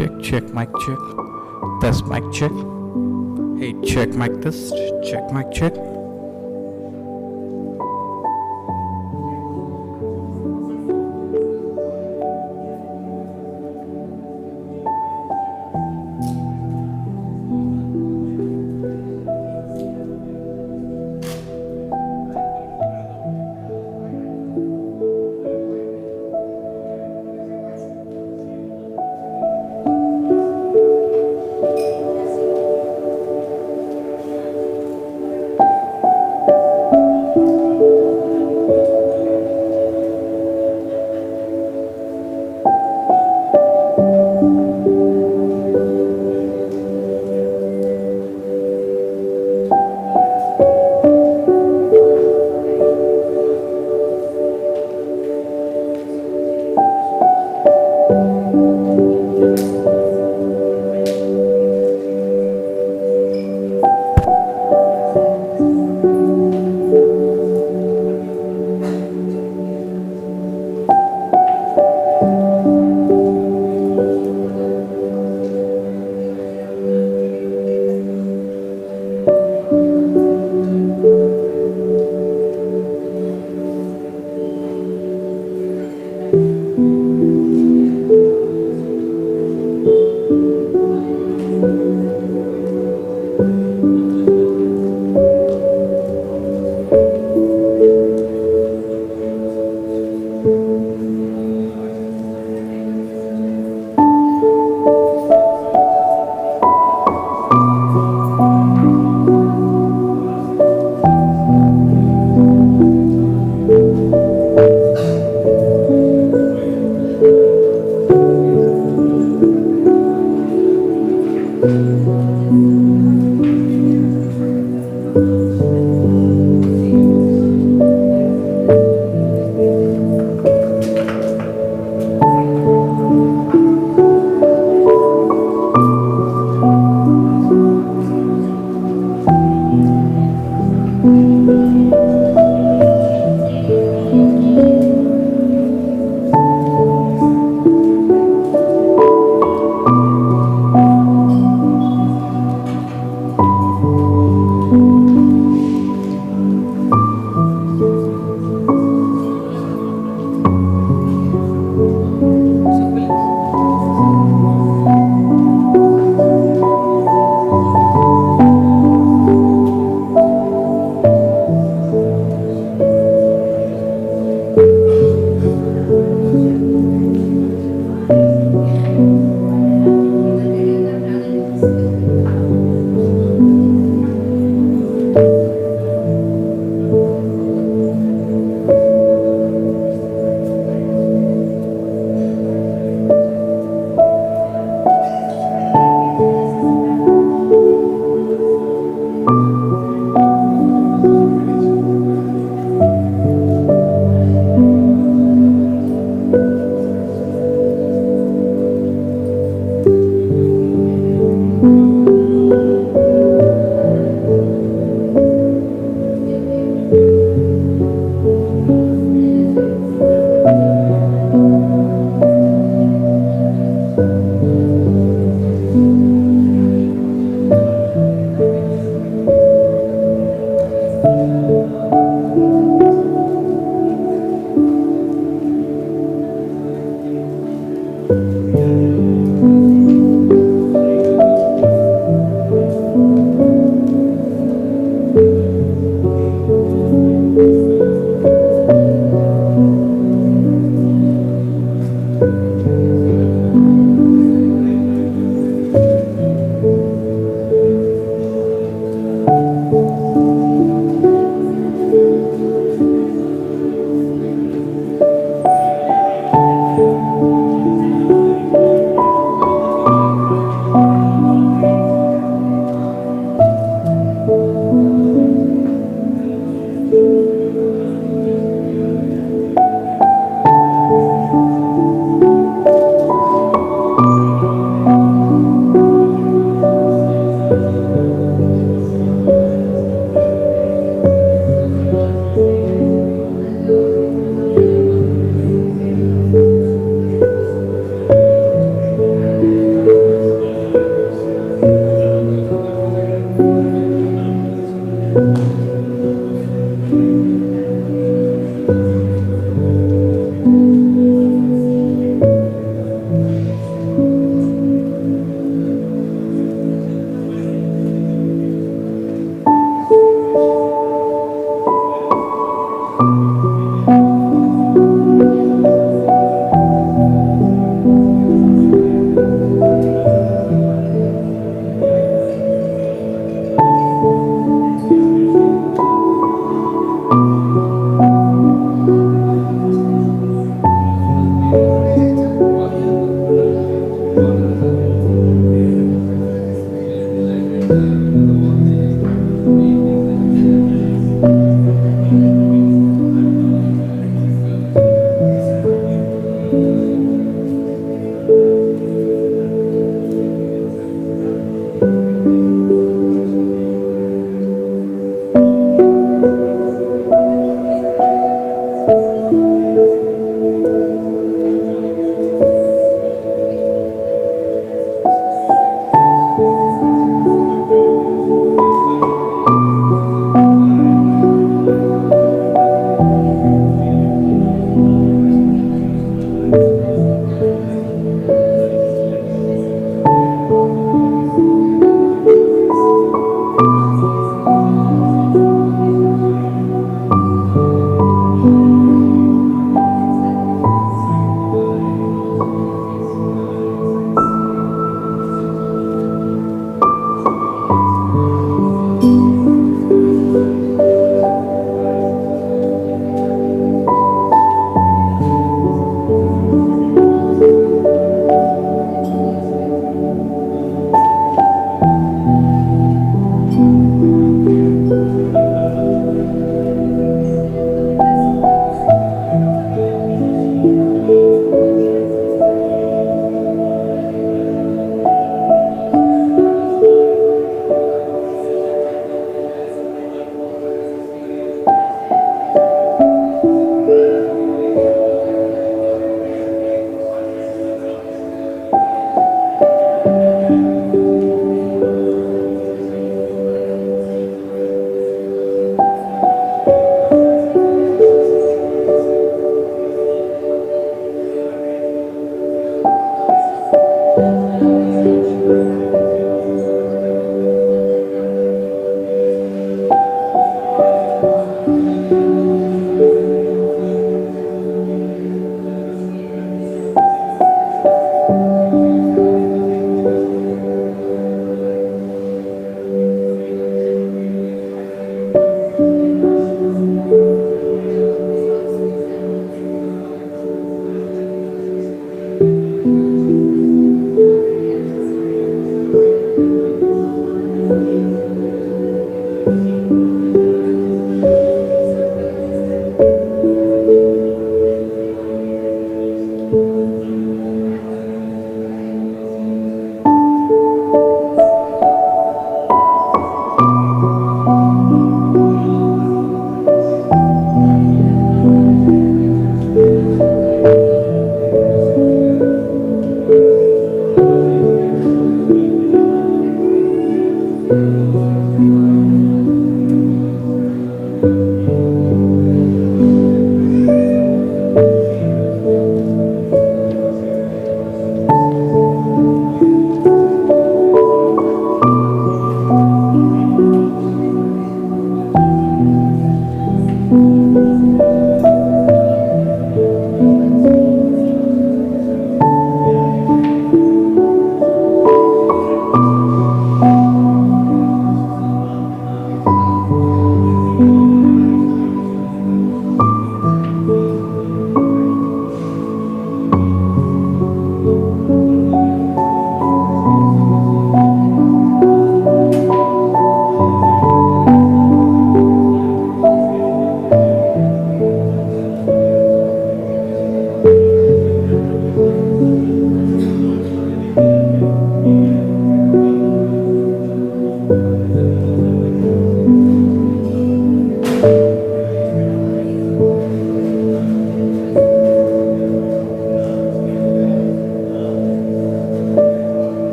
Check, mic check. Test, mic check. Hey, check, mic test. Check, mic check.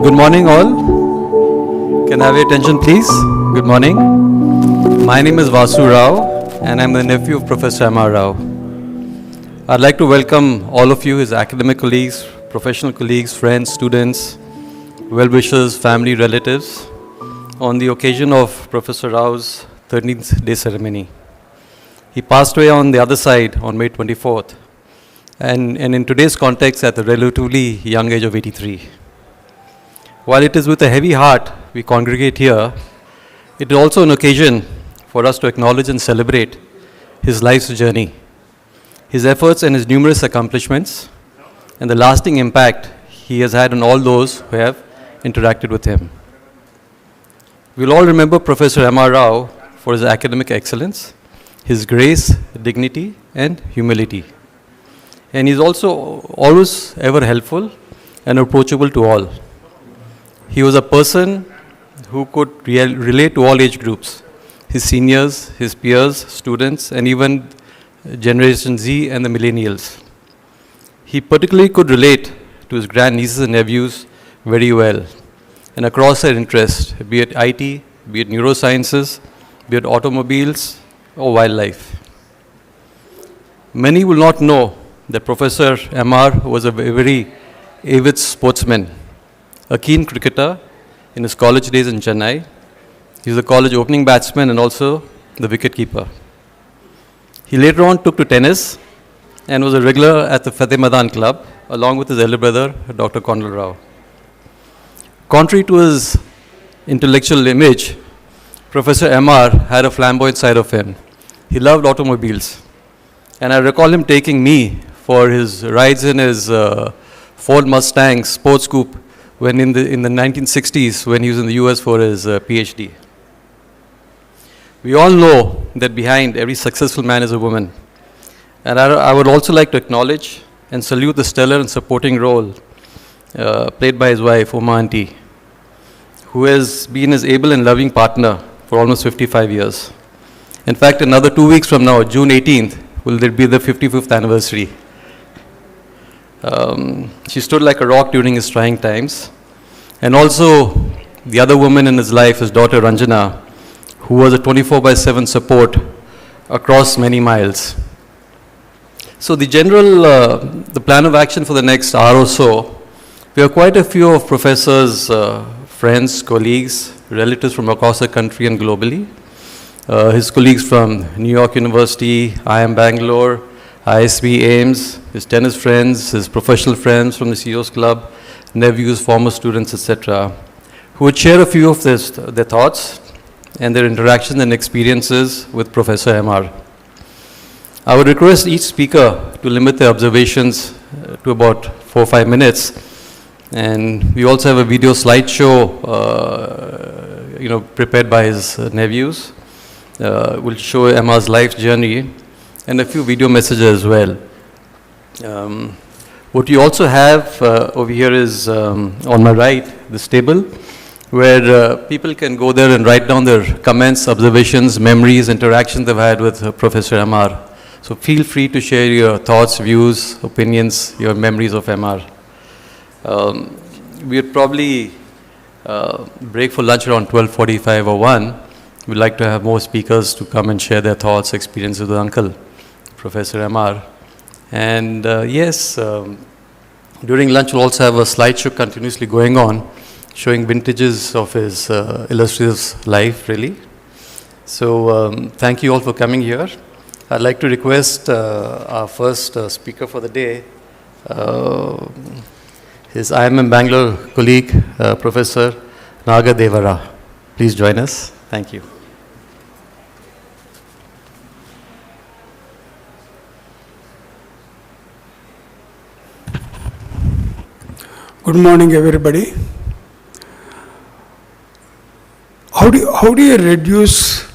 Good morning, all. Can I have your attention, please? Good morning. My name is Vasu Rao, and I'm the nephew of Professor M.R. Rao. I'd like to welcome all of you, his academic colleagues, professional colleagues, friends, students, well-wishers, family, relatives, on the occasion of Professor Rao's 13th day ceremony. He passed away on the other side on May 24th, and in today's context at the relatively young age of 83. While it is with a heavy heart we congregate here, it is also an occasion for us to acknowledge and celebrate his life's journey, his efforts and his numerous accomplishments, and the lasting impact he has had on all those who have interacted with him. We'll all remember Professor M.R. Rao for his academic excellence, his grace, dignity, and humility. And he's also always ever helpful and approachable to all. He was a person who could relate to all age groups, his seniors, his peers, students, and even Generation Z and the millennials. He particularly could relate to his grandnieces and nephews very well, and across their interests, be it IT, be it neurosciences, be it automobiles, or wildlife. Many will not know that Professor M.R. was a very avid sportsman, a keen cricketer in his college days in Chennai. He was a college opening batsman and also the wicketkeeper. He later on took to tennis and was a regular at the Fateh Madan Club, along with his elder brother, Dr. Kondal Rao. Contrary to his intellectual image, Professor M.R. had a flamboyant side of him. He loved automobiles. And I recall him taking me for his rides in his Ford Mustang sports coupe when in the 1960s, when he was in the US for his PhD. We all know that behind every successful man is a woman. And I would also like to acknowledge and salute the stellar and supporting role played by his wife, Uma Aunty, who has been his able and loving partner for almost 55 years. In fact, another 2 weeks from now, June 18th, will there be the 55th anniversary. She stood like a rock during his trying times. And also, the other woman in his life, his daughter Ranjana, who was a 24/7 support across many miles. So the the plan of action for the next hour or so, we have quite a few of Professor's friends, colleagues, relatives from across the country and globally. His colleagues from New York University, IIM Bangalore, ISB Ames, his tennis friends, his professional friends from the CEO's Club, nephews, former students, etc., who would share a few of their thoughts and their interactions and experiences with Professor M.R. I would request each speaker to limit their observations to about 4 or 5 minutes. And we also have a video slideshow prepared by his nephews. Will show Emma's life journey and a few video messages as well. What you also have over here is on my right, this table, where people can go there and write down their comments, observations, memories, interactions they've had with Professor M.R. So feel free to share your thoughts, views, opinions, your memories of M.R. We would probably break for lunch around 12:45 or 1. we'd like to have more speakers to come and share their thoughts, experiences with Uncle, Professor MR. And during lunch we'll also have a slideshow continuously going on, showing vintages of his illustrious life, really. So thank you all for coming here. I'd like to request our first speaker for the day, his IIMB Bangalore colleague, Professor Naga Devara. Please join us. Thank you. Good morning, everybody. How do you reduce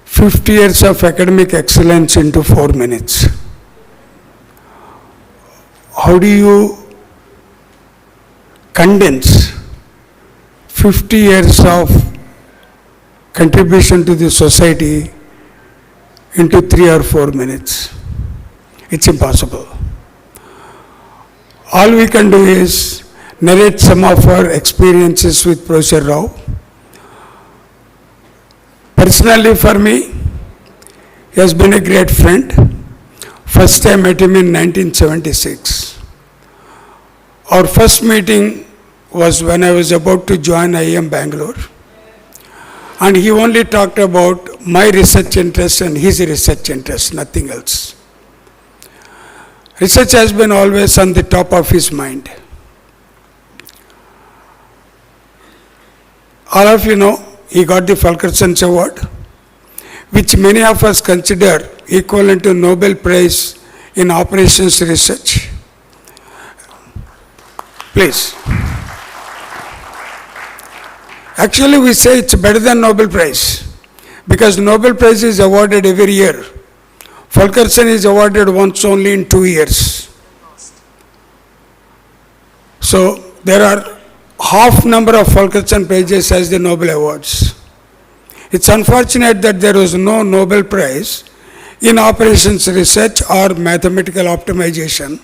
50 years of academic excellence into 4 minutes? How do you condense 50 years of contribution to the society into 3 or 4 minutes? It's impossible. All we can do is narrate some of our experiences with Professor Rao. Personally, for me, he has been a great friend. First I met him in 1976. Our first meeting was when I was about to join IIM Bangalore. And he only talked about my research interest and his research interest, nothing else. Research has been always on the top of his mind. All of you know, he got the Fulkerson's Award, which many of us consider equivalent to Nobel Prize in operations research. Please. Actually, we say it's better than Nobel Prize, because Nobel Prize is awarded every year. Fulkerson is awarded once only in 2 years. So there are half number of Fulkerson Prizes as the Nobel Awards. It's unfortunate that there was no Nobel Prize in operations research or mathematical optimization.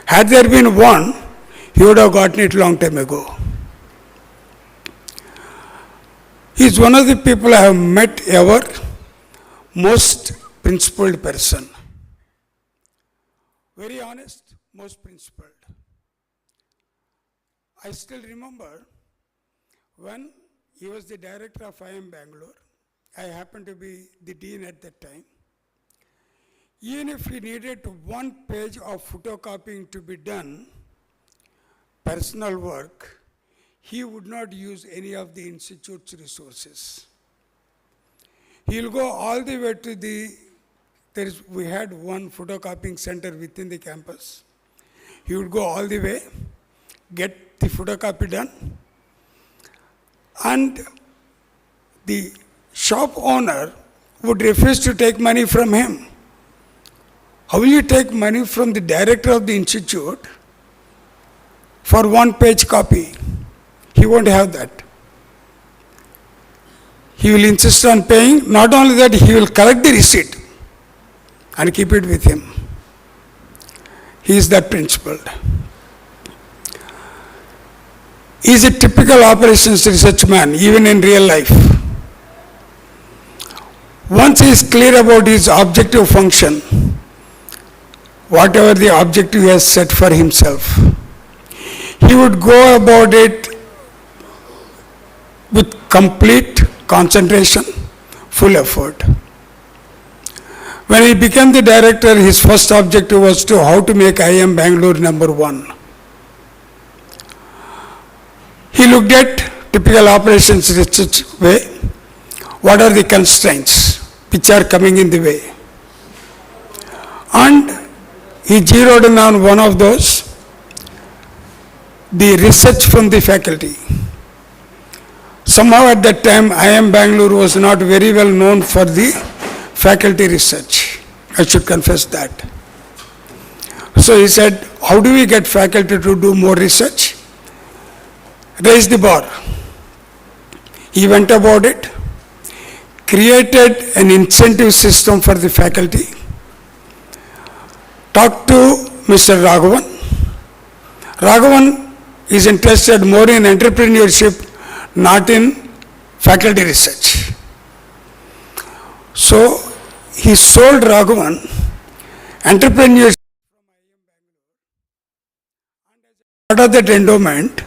Had there been one, he would have gotten it long time ago. He's one of the people I have met ever, most principled person. Very honest, most principled. I still remember when he was the director of IIM Bangalore. I happened to be the dean at that time. Even if he needed 1 page of photocopying to be done, personal work, he would not use any of the institute's resources. He'll go all the way to we had one photocopying center within the campus. He would go all the way, get the photocopy done, and the shop owner would refuse to take money from him. How will you take money from the director of the institute for 1 page copy? He won't have that. He will insist on paying. Not only that, he will collect the receipt and keep it with him. He is that principled. He is a typical operations research man, even in real life. Once he is clear about his objective function, whatever the objective he has set for himself, he would go about it with complete concentration, full effort. When he became the director, his first objective was how to make IIM Bangalore #1. He looked at typical operations research way. What are the constraints which are coming in the way? And he zeroed in on one of those, the research from the faculty. Somehow at that time, IIM Bangalore was not very well known for the faculty research. I should confess that. So he said, how do we get faculty to do more research? Raise the bar. He went about it, created an incentive system for the faculty, talked to Mr. Raghavan. Raghavan is interested more in entrepreneurship, not in faculty research. So he sold Raghavan entrepreneurship part of that endowment.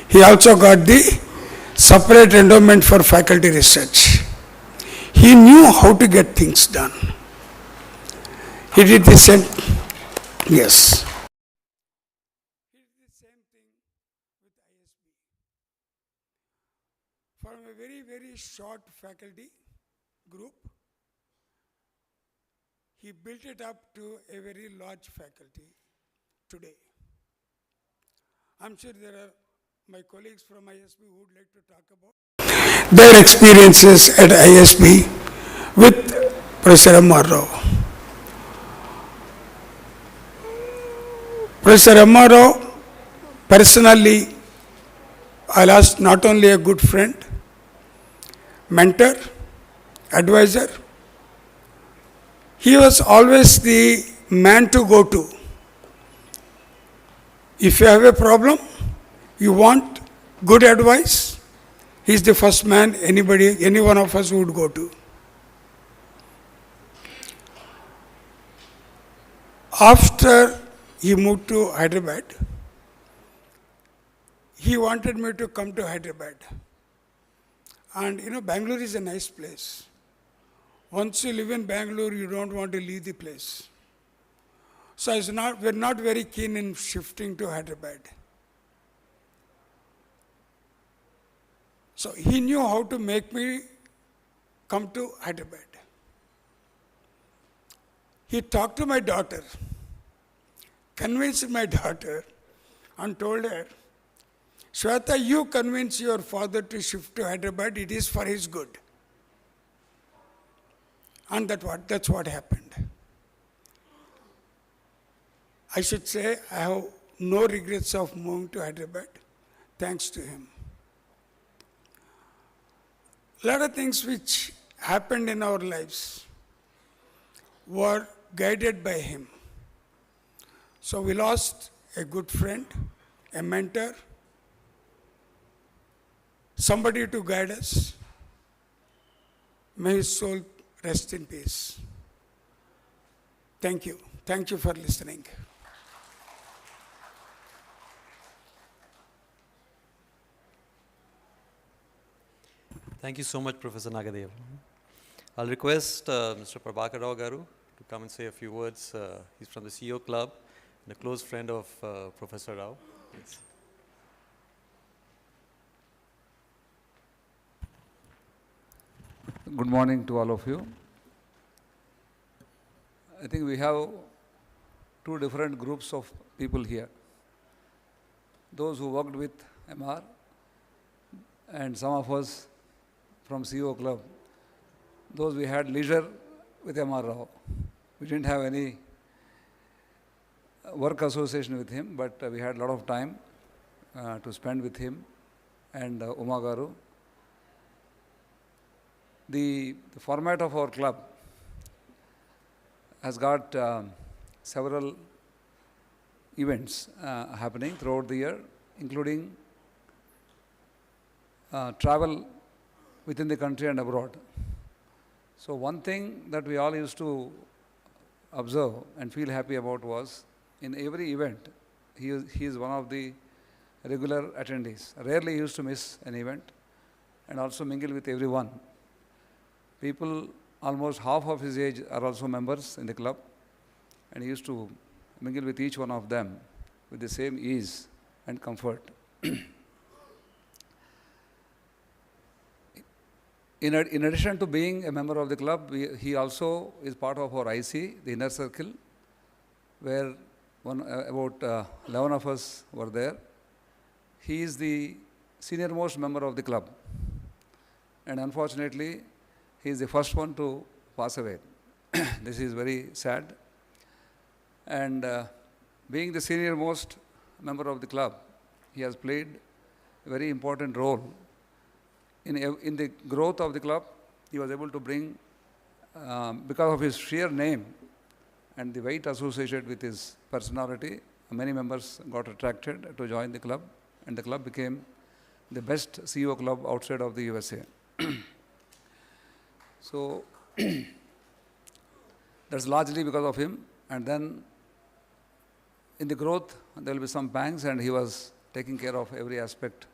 He also got the separate endowment for faculty research. He knew how to get things done. He did the same. Yes. He did the same thing with ISB. From a very, very short faculty group, he built it up to a very large faculty today. I'm sure there are my colleagues from ISB who would like to talk about their experiences at ISB with Professor M.R. Rao. Professor M.R. Rao, personally, I lost not only a good friend, mentor, advisor, he was always the man to go to. If you have a problem, you want good advice, he's the first man any one of us would go to. After he moved to Hyderabad, he wanted me to come to Hyderabad. And Bangalore is a nice place. Once you live in Bangalore, you don't want to leave the place. So we're not very keen in shifting to Hyderabad. So he knew how to make me come to Hyderabad. He talked to my daughter, convinced my daughter, and told her, Shweta, you convince your father to shift to Hyderabad, it is for his good. And that's what happened. I should say I have no regrets of moving to Hyderabad, thanks to him. A lot of things which happened in our lives were guided by him. So we lost a good friend, a mentor, somebody to guide us. May his soul rest in peace. Thank you. Thank you for listening. Thank you so much, Professor Nagadev. I'll request Mr. Prabhakar Rao Garu to come and say a few words. He's from the CEO Club and a close friend of Professor Rao. Please. Good morning to all of you. I think we have two different groups of people here. Those who worked with MR and some of us from CEO Club, those we had leisure with MR Rao. We didn't have any work association with him, but we had a lot of time to spend with him and Uma Garu. The format of our club has got several events happening throughout the year, including travel within the country and abroad. So one thing that we all used to observe and feel happy about was, in every event, he is one of the regular attendees. Rarely he used to miss an event and also mingle with everyone. People almost half of his age are also members in the club, and he used to mingle with each one of them with the same ease and comfort. In addition to being a member of the club, he also is part of our IC, the inner circle, where about 11 of us were there. He is the senior most member of the club, and unfortunately, he is the first one to pass away. This is very sad. And being the senior most member of the club, he has played a very important role in the growth of the club. He was able to bring, because of his sheer name and the weight associated with his personality, many members got attracted to join the club, and the club became the best CEO club outside of the USA. So that's largely because of him. And then in the growth, there will be some pangs, and he was taking care of every aspect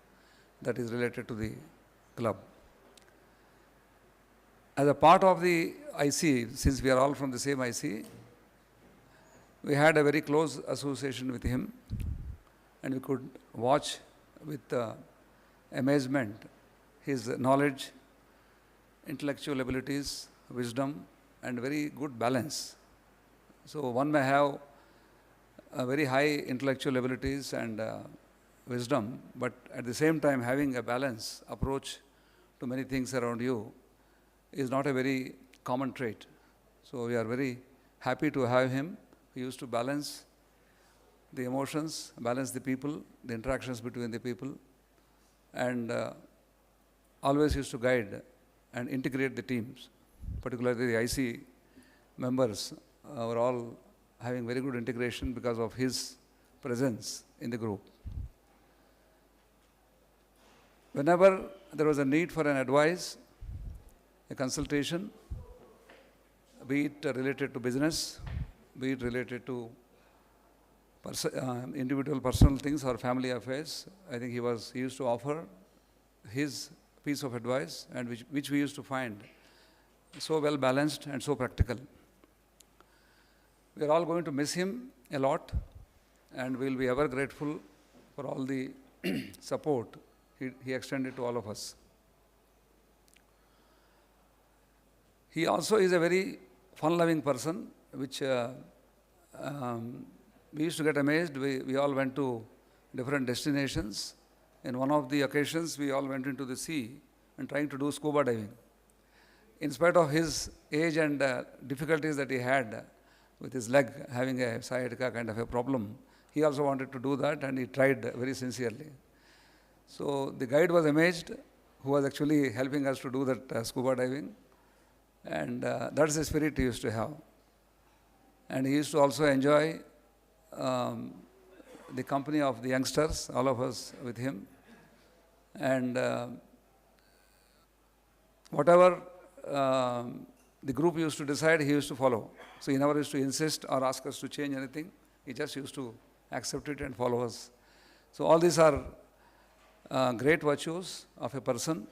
that is related to the club. As a part of the IC, since we are all from the same IC, we had a very close association with him, and we could watch with amazement his knowledge, intellectual abilities, wisdom, and very good balance. So one may have a very high intellectual abilities and wisdom, but at the same time having a balanced approach to many things around you is not a very common trait. So we are very happy to have him. He used to balance the emotions, balance the people, the interactions between the people, and always used to guide and integrate the teams. Particularly the IC members were all having very good integration because of his presence in the group. Whenever there was a need for an advice, a consultation, be it related to business, be it related to individual personal things or family affairs, I think he used to offer his piece of advice, and which we used to find so well balanced and so practical. We are all going to miss him a lot, and we will be ever grateful for all the support he extended to all of us. He also is a very fun-loving person, which we used to get amazed. We all went to different destinations. In one of the occasions, we all went into the sea and trying to do scuba diving. In spite of his age and difficulties that he had with his leg, having a sciatica kind of a problem, he also wanted to do that, and he tried very sincerely. So the guide was amazed, who was actually helping us to do that scuba diving, and that's the spirit he used to have. And he used to also enjoy the company of the youngsters, all of us with him, and whatever the group used to decide, he used to follow. So he never used to insist or ask us to change anything. He just used to accept it and follow us. So all these are great virtues of a person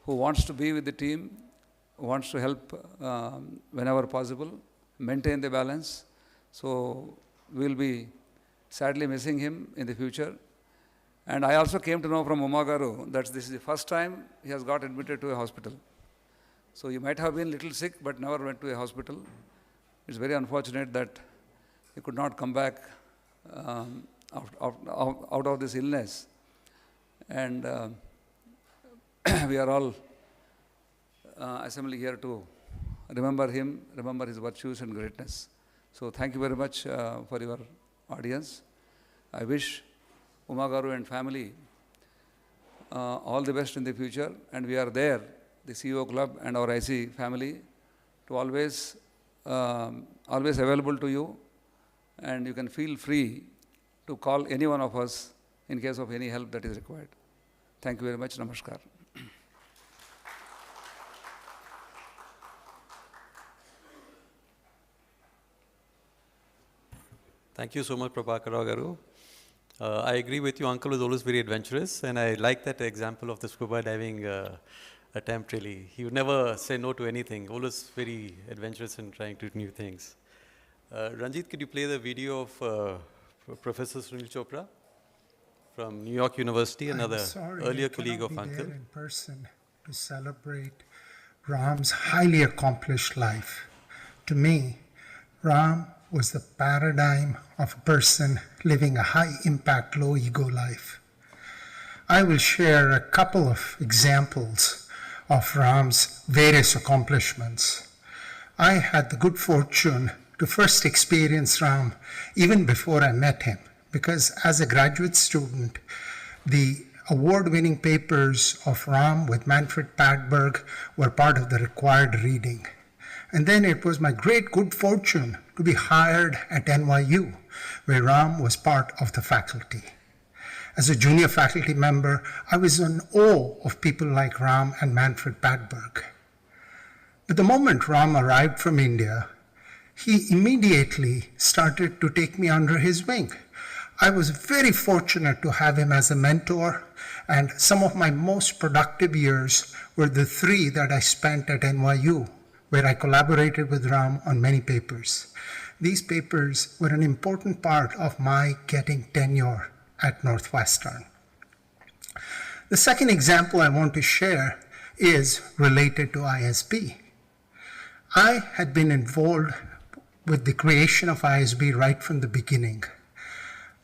who wants to be with the team, wants to help whenever possible, maintain the balance. So we will be sadly missing him in the future. And I also came to know from Umagaru that this is the first time he has got admitted to a hospital. So he might have been a little sick, but never went to a hospital. It's very unfortunate that he could not come back out of this illness. And we are all assembling here to remember him, remember his virtues and greatness. So thank you very much for your audience. I wish Umagaru and family all the best in the future, and we are there, the CEO Club and our IC family, to always available to you, and you can feel free to call any one of us in case of any help that is required. Thank you very much. Namaskar. Thank you so much, Prabhakar Garu. I agree with you. Uncle was always very adventurous, and I like that example of the scuba diving attempt, really. He would never say no to anything, always very adventurous and trying to do new things. Ranjit, could you play the video of Professor Sunil Chopra from New York University, another earlier colleague of Uncle? In person to celebrate Ram's highly accomplished life. To me, Ram was the paradigm of a person living a high-impact, low-ego life. I will share a couple of examples of Ram's various accomplishments. I had the good fortune to first experience Ram even before I met him, because as a graduate student, the award-winning papers of Ram with Manfred Padberg were part of the required reading. And then it was my great good fortune to be hired at NYU, where Ram was part of the faculty. As a junior faculty member, I was in awe of people like Ram and Manfred Padberg. But the moment Ram arrived from India, he immediately started to take me under his wing. I was very fortunate to have him as a mentor, and some of my most productive years were the 3 that I spent at NYU, where I collaborated with Ram on many papers. These papers were an important part of my getting tenure at Northwestern. The second example I want to share is related to ISB. I had been involved with the creation of ISB right from the beginning.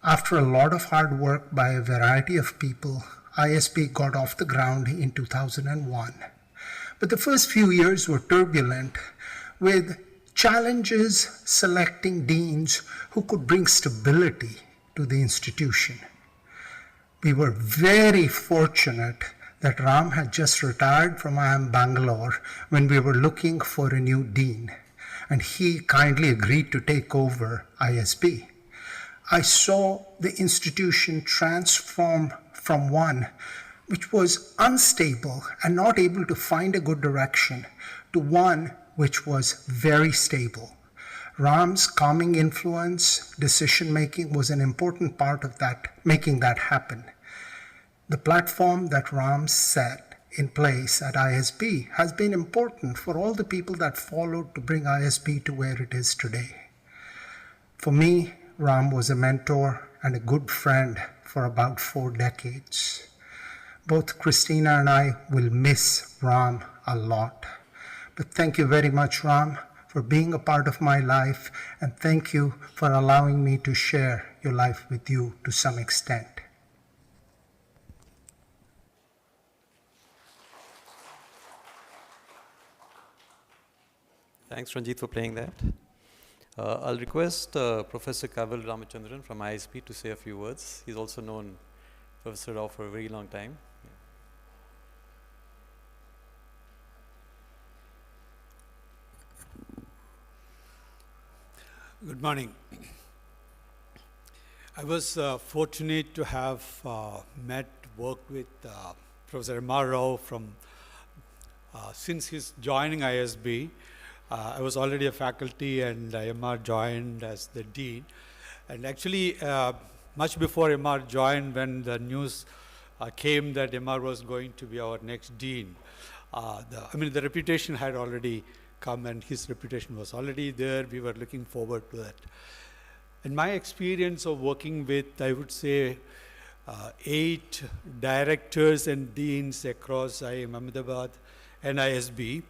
After a lot of hard work by a variety of people, ISB got off the ground in 2001. But the first few years were turbulent, with challenges selecting deans who could bring stability to the institution. We were very fortunate that Ram had just retired from IIMB Bangalore when we were looking for a new dean, and he kindly agreed to take over ISB. I saw the institution transform from one which was unstable and not able to find a good direction to one which was very stable. Ram's calming influence, decision-making was an important part of that, making that happen. The platform that Ram set in place at ISB has been important for all the people that followed to bring ISB to where it is today. For me, Ram was a mentor and a good friend for about 4 decades. Both Christina and I will miss Ram a lot. But thank you very much, Ram, for being a part of my life, and thank you for allowing me to share your life with you to some extent. Thanks, Ranjit, for playing that. I'll request Professor Kaval Ramachandran from ISB to say a few words. He's also known Professor Rao for a very long time. Good morning. I was fortunate to have worked with Professor M.R. Rao from since his joining ISB. I was already a faculty, and M.R. joined as the dean. And actually, much before M.R. joined, when the news came that M.R. was going to be our next dean, the reputation had already come, and his reputation was already there. We were looking forward to that. And my experience of working with, I would say, 8 directors and deans across IIM Ahmedabad and ISB,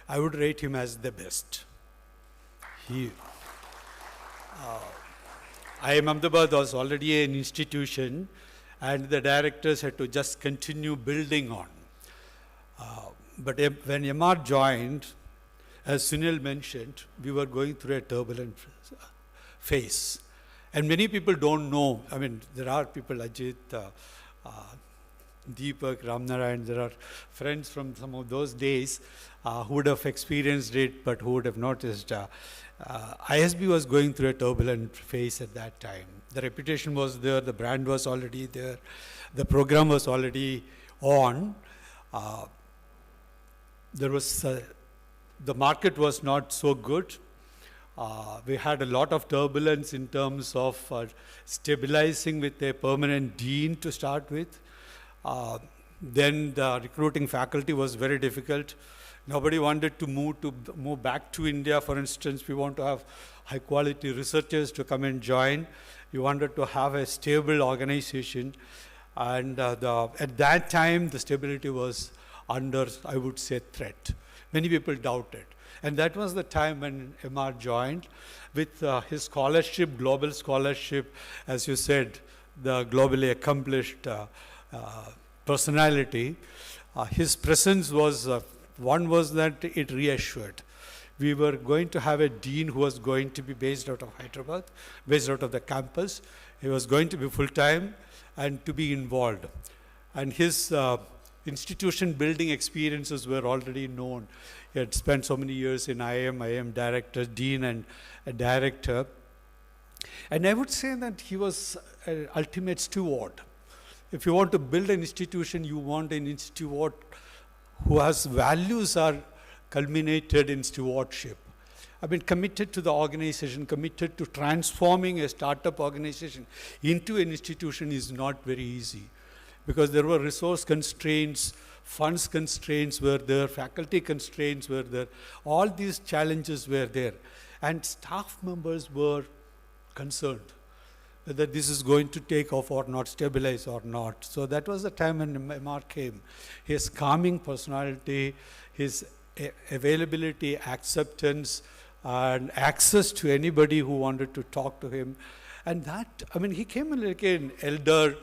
I would rate him as the best. IIM Ahmedabad was already an institution, and the directors had to just continue building on. But when M.R. joined, as Sunil mentioned, we were going through a turbulent phase. And many people don't know. There are people, Ajit, Deepak, Ramnarayan, there are friends from some of those days who would have experienced it, but who would have noticed. ISB was going through a turbulent phase at that time. The reputation was there, the brand was already there, the program was already on. The market was not so good. We had a lot of turbulence in terms of stabilizing with a permanent dean to start with. Then the recruiting faculty was very difficult. Nobody wanted to move back to India. For instance, we want to have high quality researchers to come and join. We wanted to have a stable organization. And at that time, the stability was under, I would say, threat. Many people doubted. And that was the time when M.R. joined with his scholarship, global scholarship, as you said, the globally accomplished personality. His presence was, one was that it reassured. We were going to have a dean who was going to be based out of Hyderabad, based out of the campus. He was going to be full-time and to be involved. And his institution building experiences were already known. He had spent so many years in IIM director, dean, and a director. And I would say that he was an ultimate steward. If you want to build an institution, you want an institute who has values are culminated in Stewardship. I've been committed to the organization, committed to transforming a startup organization into an institution is not very easy, because there were resource constraints, funds constraints were there, faculty constraints were there, all these challenges were there. And staff members were concerned whether this is going to take off or not, stabilize or not. So that was the time when MR came. His calming personality, his availability, acceptance, and access to anybody who wanted to talk to him. And that, I mean, he came like an elder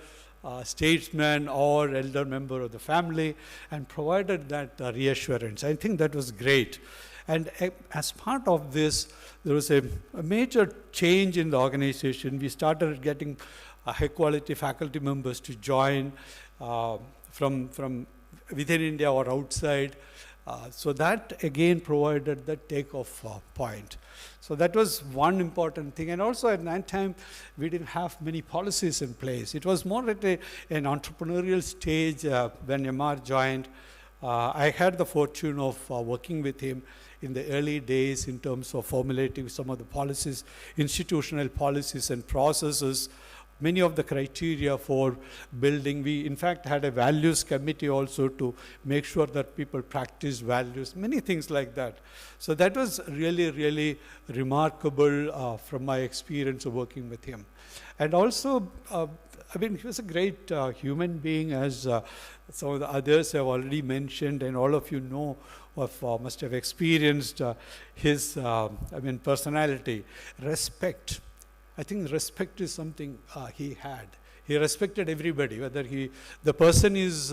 statesman or elder member of the family and provided that reassurance. I think that was great. And as part of this, there was a major change in the organization. We started getting high-quality faculty members to join from within India or outside. So that, again, provided the takeoff point. So that was one important thing. And also at that time, we didn't have many policies in place. It was more at an entrepreneurial stage when MR joined. I had the fortune of working with him in the early days in terms of formulating some of the policies, institutional policies and processes, many of the criteria for building. We, in fact, had a values committee also to make sure that people practice values, many things like that. So that was really, really remarkable from my experience of working with him. And also, I mean, he was a great human being, as some of the others have already mentioned, and all of you know of, must have experienced his, personality. Respect. I think respect is something he had. He respected everybody, whether the person is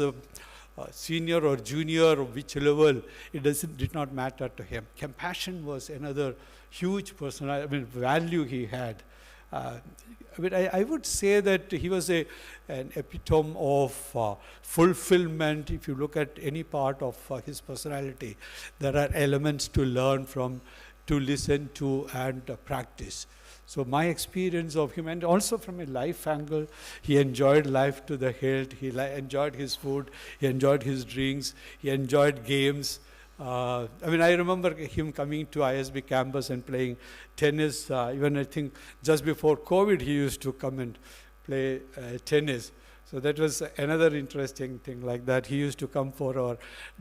senior or junior or which level, did not matter to him. Compassion was another huge value he had. I would say that he was an epitome of fulfillment. If you look at any part of his personality, there are elements to learn from, to listen to, and practice. So my experience of him, and also from a life angle, he enjoyed life to the hilt. He enjoyed his food, he enjoyed his drinks, he enjoyed games. I remember him coming to ISB campus and playing tennis. Even I think just before COVID, he used to come and play tennis. So that was another interesting thing like that. He used to come for our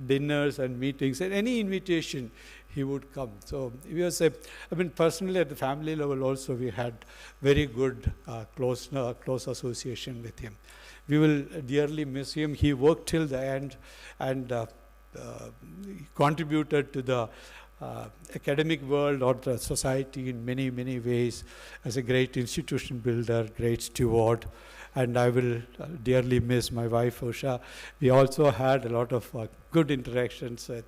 dinners and meetings, and any invitation, he would come. So he was personally at the family level also, we had very good close association with him. We will dearly miss him. He worked till the end, and contributed to the academic world or the society in many, many ways as a great institution builder, great steward, and I will dearly miss my wife, Usha. We also had a lot of good interactions with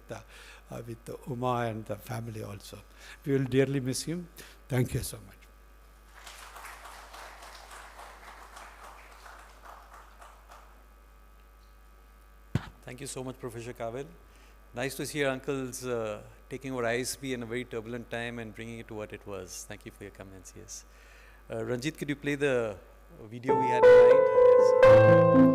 Uma and the family also. We will dearly miss him. Thank you so much. Thank you so much, Professor Kawil. Nice to see your uncles taking over ISB in a very turbulent time and bringing it to what it was. Thank you for your comments, yes. Ranjit, could you play the video we had in mind? Yes.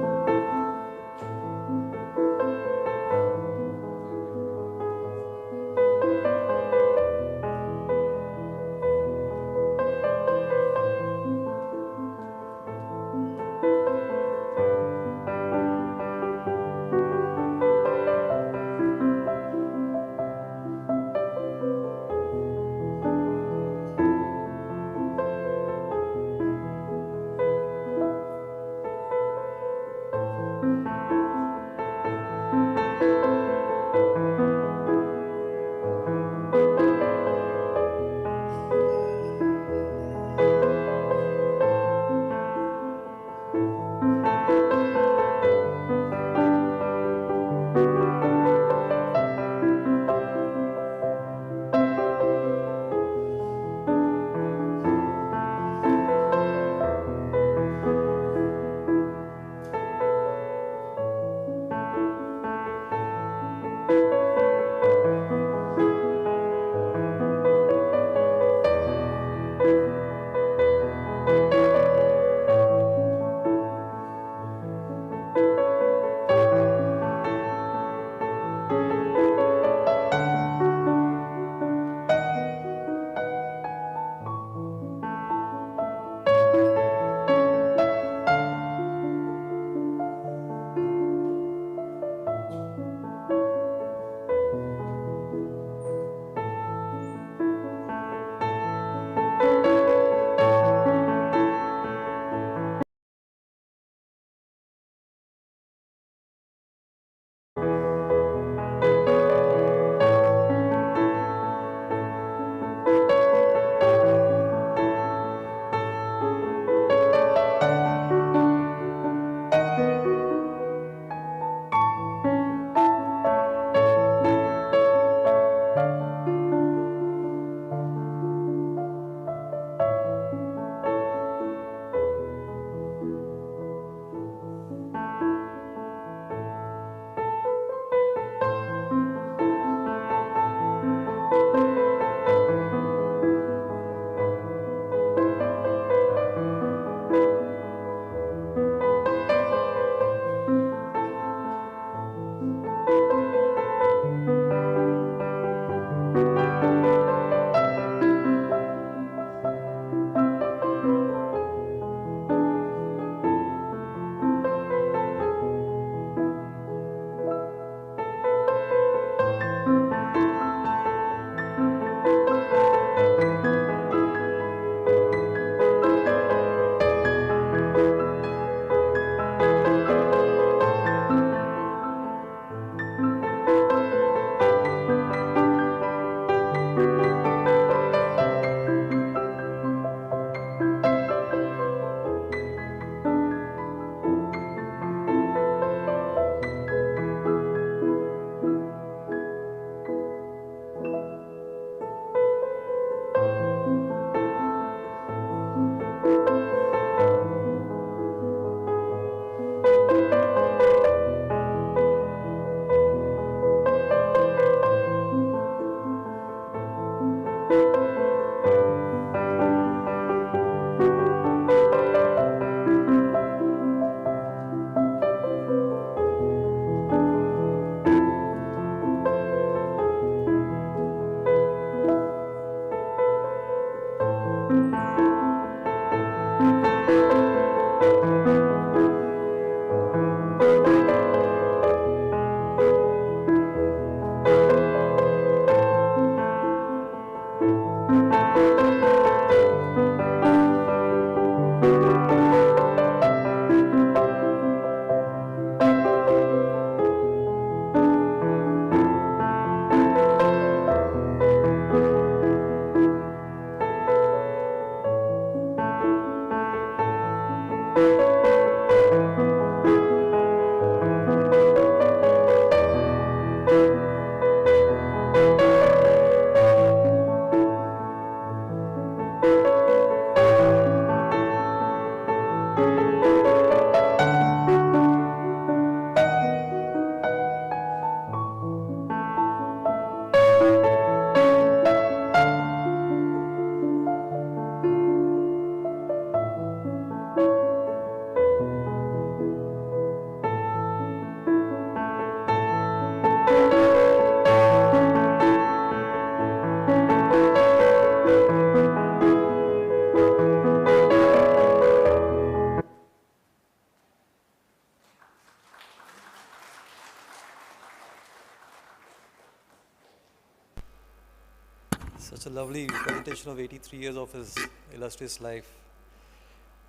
lovely presentation of 83 years of his illustrious life.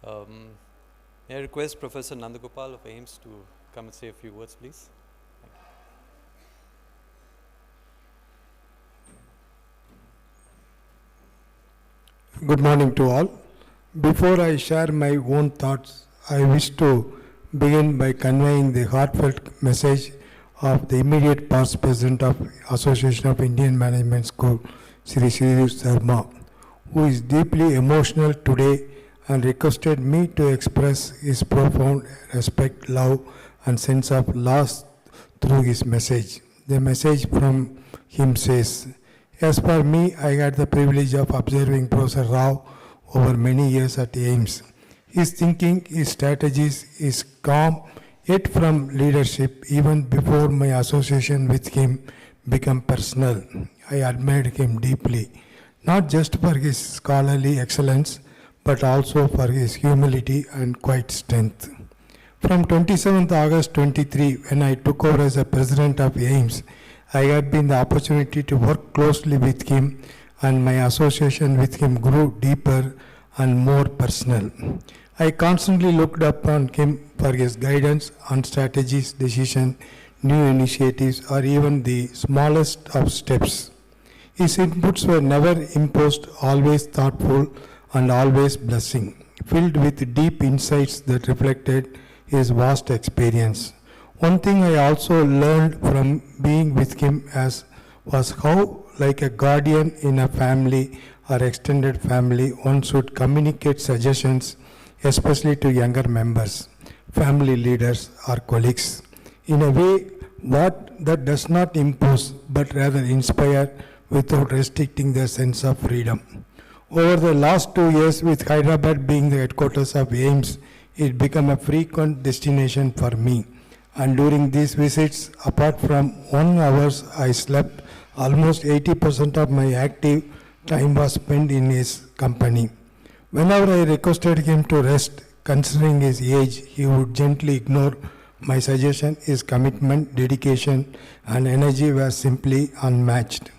May I request Professor Nandagopal of AIIMS to come and say a few words, please? Good morning to all. Before I share my own thoughts, I wish to begin by conveying the heartfelt message of the immediate past president of Association of Indian Management School, Sri Sharma, who is deeply emotional today and requested me to express his profound respect, love, and sense of loss through his message. The message from him says, as for me, I had the privilege of observing Professor Rao over many years at AIIMS. His thinking, his strategies, his calm, yet from leadership, even before my association with him became personal. I admired him deeply, not just for his scholarly excellence, but also for his humility and quiet strength. From 27th August 23, when I took over as a president of AIIMS, I had been the opportunity to work closely with him, and my association with him grew deeper and more personal. I constantly looked upon him for his guidance on strategies, decisions, new initiatives, or even the smallest of steps. His inputs were never imposed, always thoughtful and always blessing, filled with deep insights that reflected his vast experience. One thing I also learned from being with him was how, like a guardian in a family or extended family, one should communicate suggestions, especially to younger members, family leaders, or colleagues, in a way that does not impose but rather inspire without restricting their sense of freedom. Over the last 2 years, with Hyderabad being the headquarters of AIIMS, it became a frequent destination for me. And during these visits, apart from 1 hour I slept, almost 80% of my active time was spent in his company. Whenever I requested him to rest, considering his age, he would gently ignore my suggestion. His commitment, dedication, and energy were simply unmatched.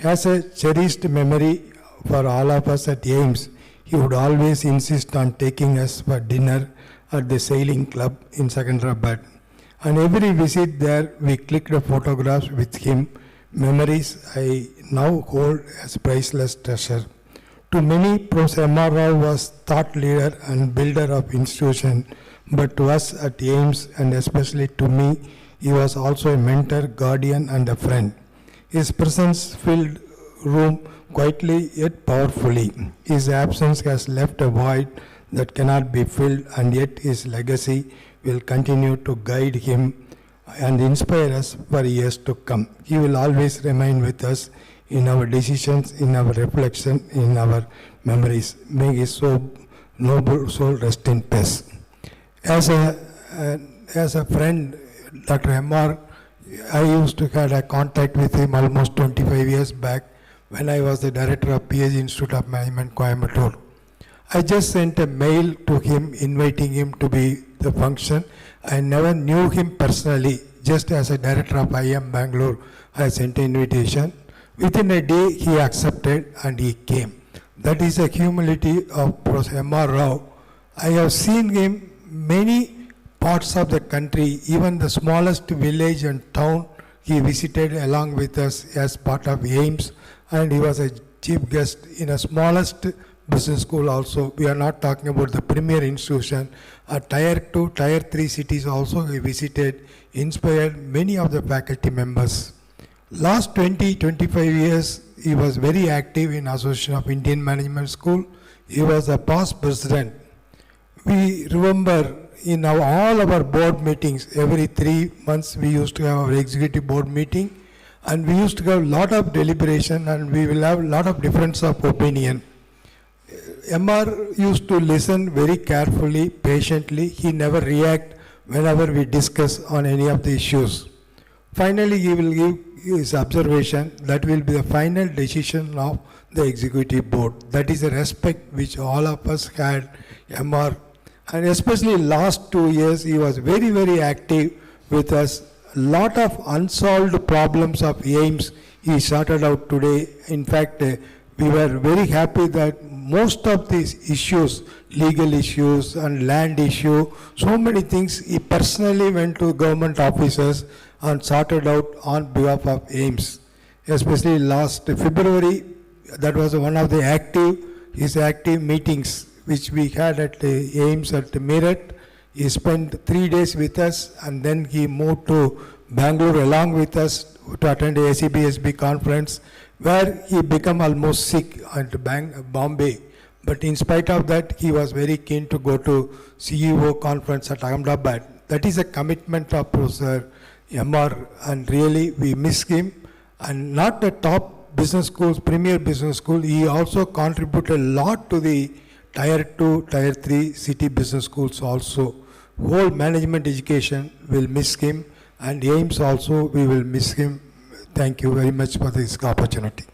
As a cherished memory for all of us at AIIMS, he would always insist on taking us for dinner at the sailing club in Secunderabad. On every visit there, we clicked photographs with him, memories I now hold as priceless treasure. To many, Professor M.R. Rao was thought leader and builder of institution, but to us at AIIMS, and especially to me, he was also a mentor, guardian, and a friend. His presence filled room quietly yet powerfully. His absence has left a void that cannot be filled, and yet his legacy will continue to guide him and inspire us for years to come. He will always remain with us in our decisions, in our reflection, in our memories. May his noble soul rest in peace. As a friend, Dr. M.R., I used to have a contact with him almost 25 years back when I was the director of PhD Institute of Management, Coimbatore. I just sent a mail to him inviting him to be the function. I never knew him personally. Just as a director of IIM Bangalore, I sent an invitation. Within a day, he accepted and he came. That is the humility of Professor M.R. Rao. I have seen him many parts of the country, even the smallest village and town he visited along with us as part of AIIMS, and he was a chief guest in a smallest business school also. We are not talking about the premier institution. Tier 2, Tier 3 cities also he visited, inspired many of the faculty members. Last 20-25 years, he was very active in Association of Indian Management School. He was a past president. We remember in all our board meetings, every 3 months we used to have our executive board meeting, and we used to have a lot of deliberation, and we will have a lot of difference of opinion. MR used to listen very carefully, patiently. He never react whenever we discuss on any of the issues. Finally, he will give his observation. That will be the final decision of the executive board. That is the respect which all of us had MR. And especially last 2 years, he was very, very active with us. Lot of unsolved problems of AIIMS he sorted out today. In fact, we were very happy that most of these issues, legal issues and land issue, so many things, he personally went to government offices and sorted out on behalf of AIMS. Especially last February, that was one of the his active meetings which we had at the AIMS at Meerut. He spent 3 days with us and then he moved to Bangalore along with us to attend the ACBSB conference, where he became almost sick at Bombay. But in spite of that, he was very keen to go to CEO conference at Ahmedabad. That is a commitment of Professor MR, and really we miss him. And not the top business schools, premier business school, he also contributed a lot to the Tier 2, Tier 3 city business schools also. Whole management education will miss him, and AIMS also we will miss him. Thank you very much for this opportunity.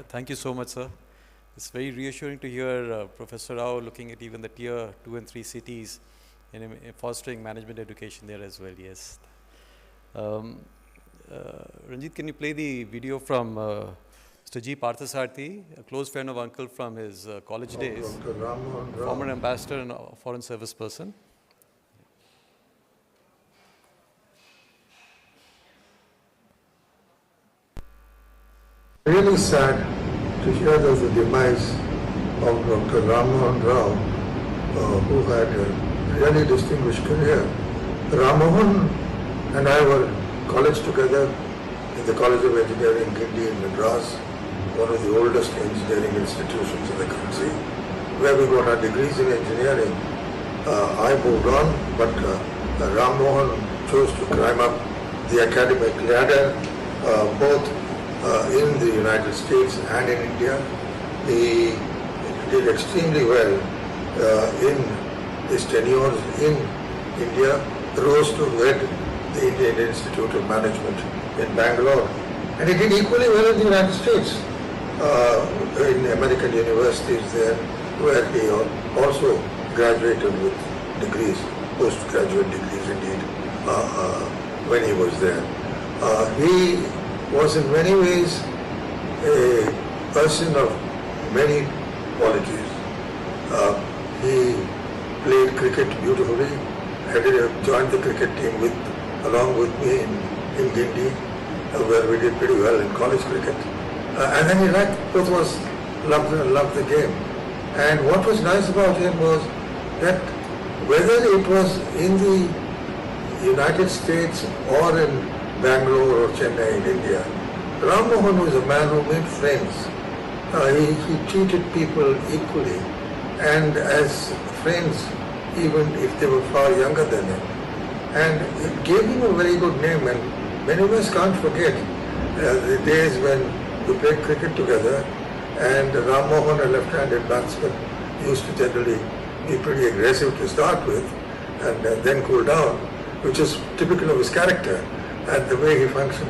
Thank you so much, sir. It's very reassuring to hear Professor Rao looking at even the tier 2 and 3 cities and fostering management education there as well, yes. Ranjit, can you play the video from Mr. G. Parthasarthi, a close friend of Uncle from his college days, former ambassador and foreign service person? Really sad to hear of the demise of Dr. Rammohan Rao, who had a really distinguished career. Rammohan and I were college together in the College of Engineering, Guindy in Madras, one of the oldest engineering institutions in the country, where we got our degrees in engineering. I moved on, but Rammohan chose to climb up the academic ladder, both in the United States and in India. He did extremely well in his tenures in India, rose to head the Indian Institute of Management in Bangalore, and he did equally well in the United States, in American universities there, where he also graduated with degrees, postgraduate degrees indeed, when he was there. He was in many ways a person of many qualities. He played cricket beautifully, joined the cricket team along with me in Guindy, where we did pretty well in college cricket. And then he both of us loved the game. And what was nice about him was that whether it was in the United States or in Bangalore or Chennai in India, Rammohan was a man who made friends. He treated people equally, and as friends, even if they were far younger than him. And it gave him a very good name, and many of us can't forget the days when we played cricket together, and Rammohan, a left-handed batsman, used to generally be pretty aggressive to start with, and then cool down, which is typical of his character and the way he functioned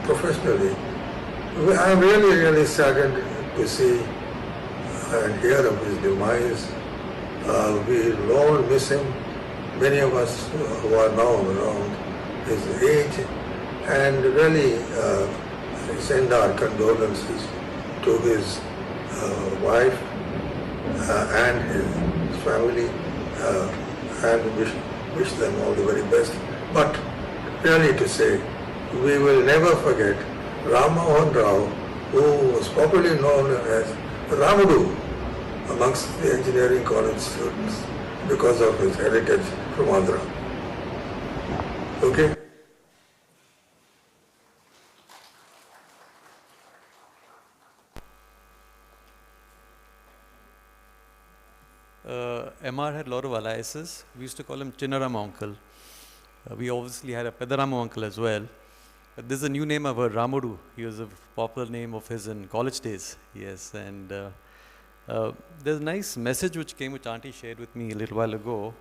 professionally. I'm really, really saddened to see and hear of his demise. We'll all miss him, many of us who are now around his age, and really send our condolences to his wife and his family, and wish them all the very best. But really to say, we will never forget Rammohan Rao, who was popularly known as Ramudu amongst the engineering college students because of his heritage from Andhra. Okay? MR had a lot of aliases. We used to call him Chinnarama uncle. We obviously had a Pedarama uncle as well. But there's a new name I've heard, Ramudu. He was a popular name of his in college days. Yes, and there's a nice message which Auntie shared with me a little while ago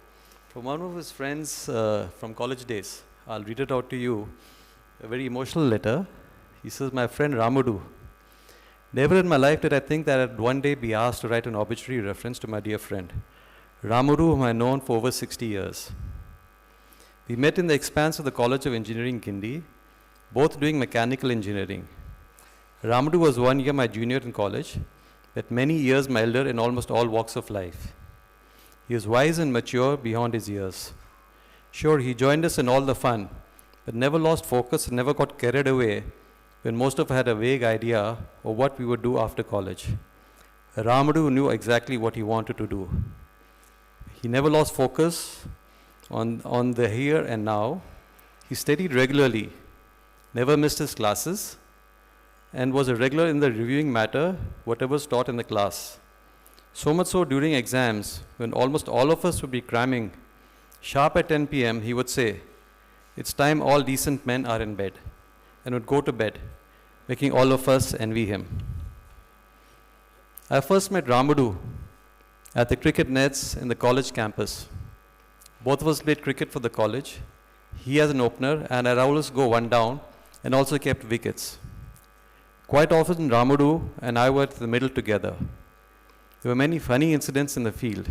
from one of his friends from college days. I'll read it out to you. A very emotional letter. He says, "My friend Ramudu, never in my life did I think that I'd one day be asked to write an obituary reference to my dear friend. Ramuru, whom I known for over 60 years. We met in the expanse of the College of Engineering, Gindi, both doing mechanical engineering. Ramuru was 1 year my junior in college, but many years my elder in almost all walks of life. He was wise and mature beyond his years. Sure, he joined us in all the fun, but never lost focus and never got carried away when most of us had a vague idea of what we would do after college. Ramadu knew exactly what he wanted to do. He never lost focus on the here and now. He studied regularly, never missed his classes, and was a regular in the reviewing matter, whatever was taught in the class. So much so during exams, when almost all of us would be cramming, sharp at 10 p.m., he would say, "It's time all decent men are in bed," and would go to bed, making all of us envy him. I first met Ramadu at the cricket nets in the college campus. Both of us played cricket for the college. He as an opener, and I'd always go one down and also kept wickets. Quite often, Ramadu and I were at the middle together. There were many funny incidents in the field.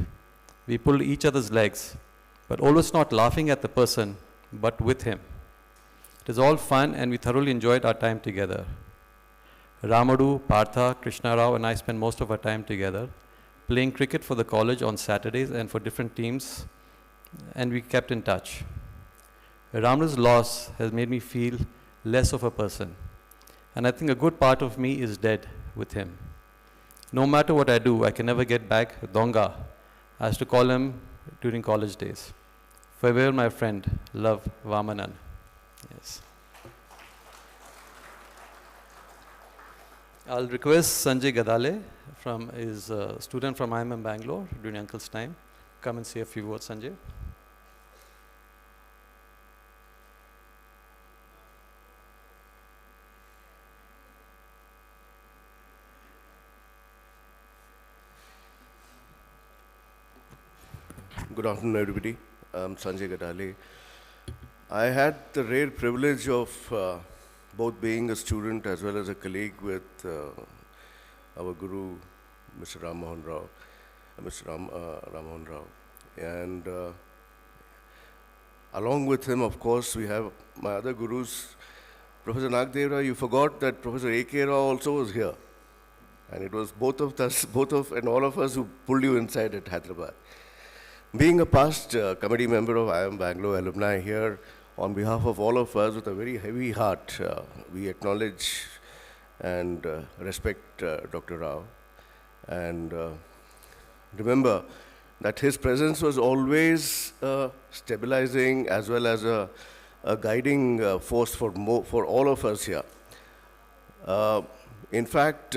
We pulled each other's legs, but always not laughing at the person, but with him. It was all fun, and we thoroughly enjoyed our time together. Ramadu, Partha, Krishna Rao, and I spent most of our time together, playing cricket for the college on Saturdays and for different teams, and we kept in touch. Ramadu's loss has made me feel less of a person, and I think a good part of me is dead with him. No matter what I do, I can never get back Donga, I used to call him during college days. Farewell, my friend. Love, Vamanan. Yes. I'll request Sanjay Gadale, is a student from IIMB Bangalore during Uncle's time. Come and say a few words, Sanjay. Good afternoon, everybody. I'm Sanjay Gadale. I had the rare privilege of both being a student as well as a colleague with our guru, Mr. Rammohan Rao, Rammohan Rao. And along with him, of course, we have my other gurus. Professor Nagdevra, you forgot that Professor A.K. Rao also was here. And it was both of us, and all of us who pulled you inside at Hyderabad. Being a past committee member of IIM Bangalore alumni here, on behalf of all of us with a very heavy heart, we acknowledge and respect Dr. Rao. And remember that his presence was always stabilizing as well as a guiding force for all of us here. In fact,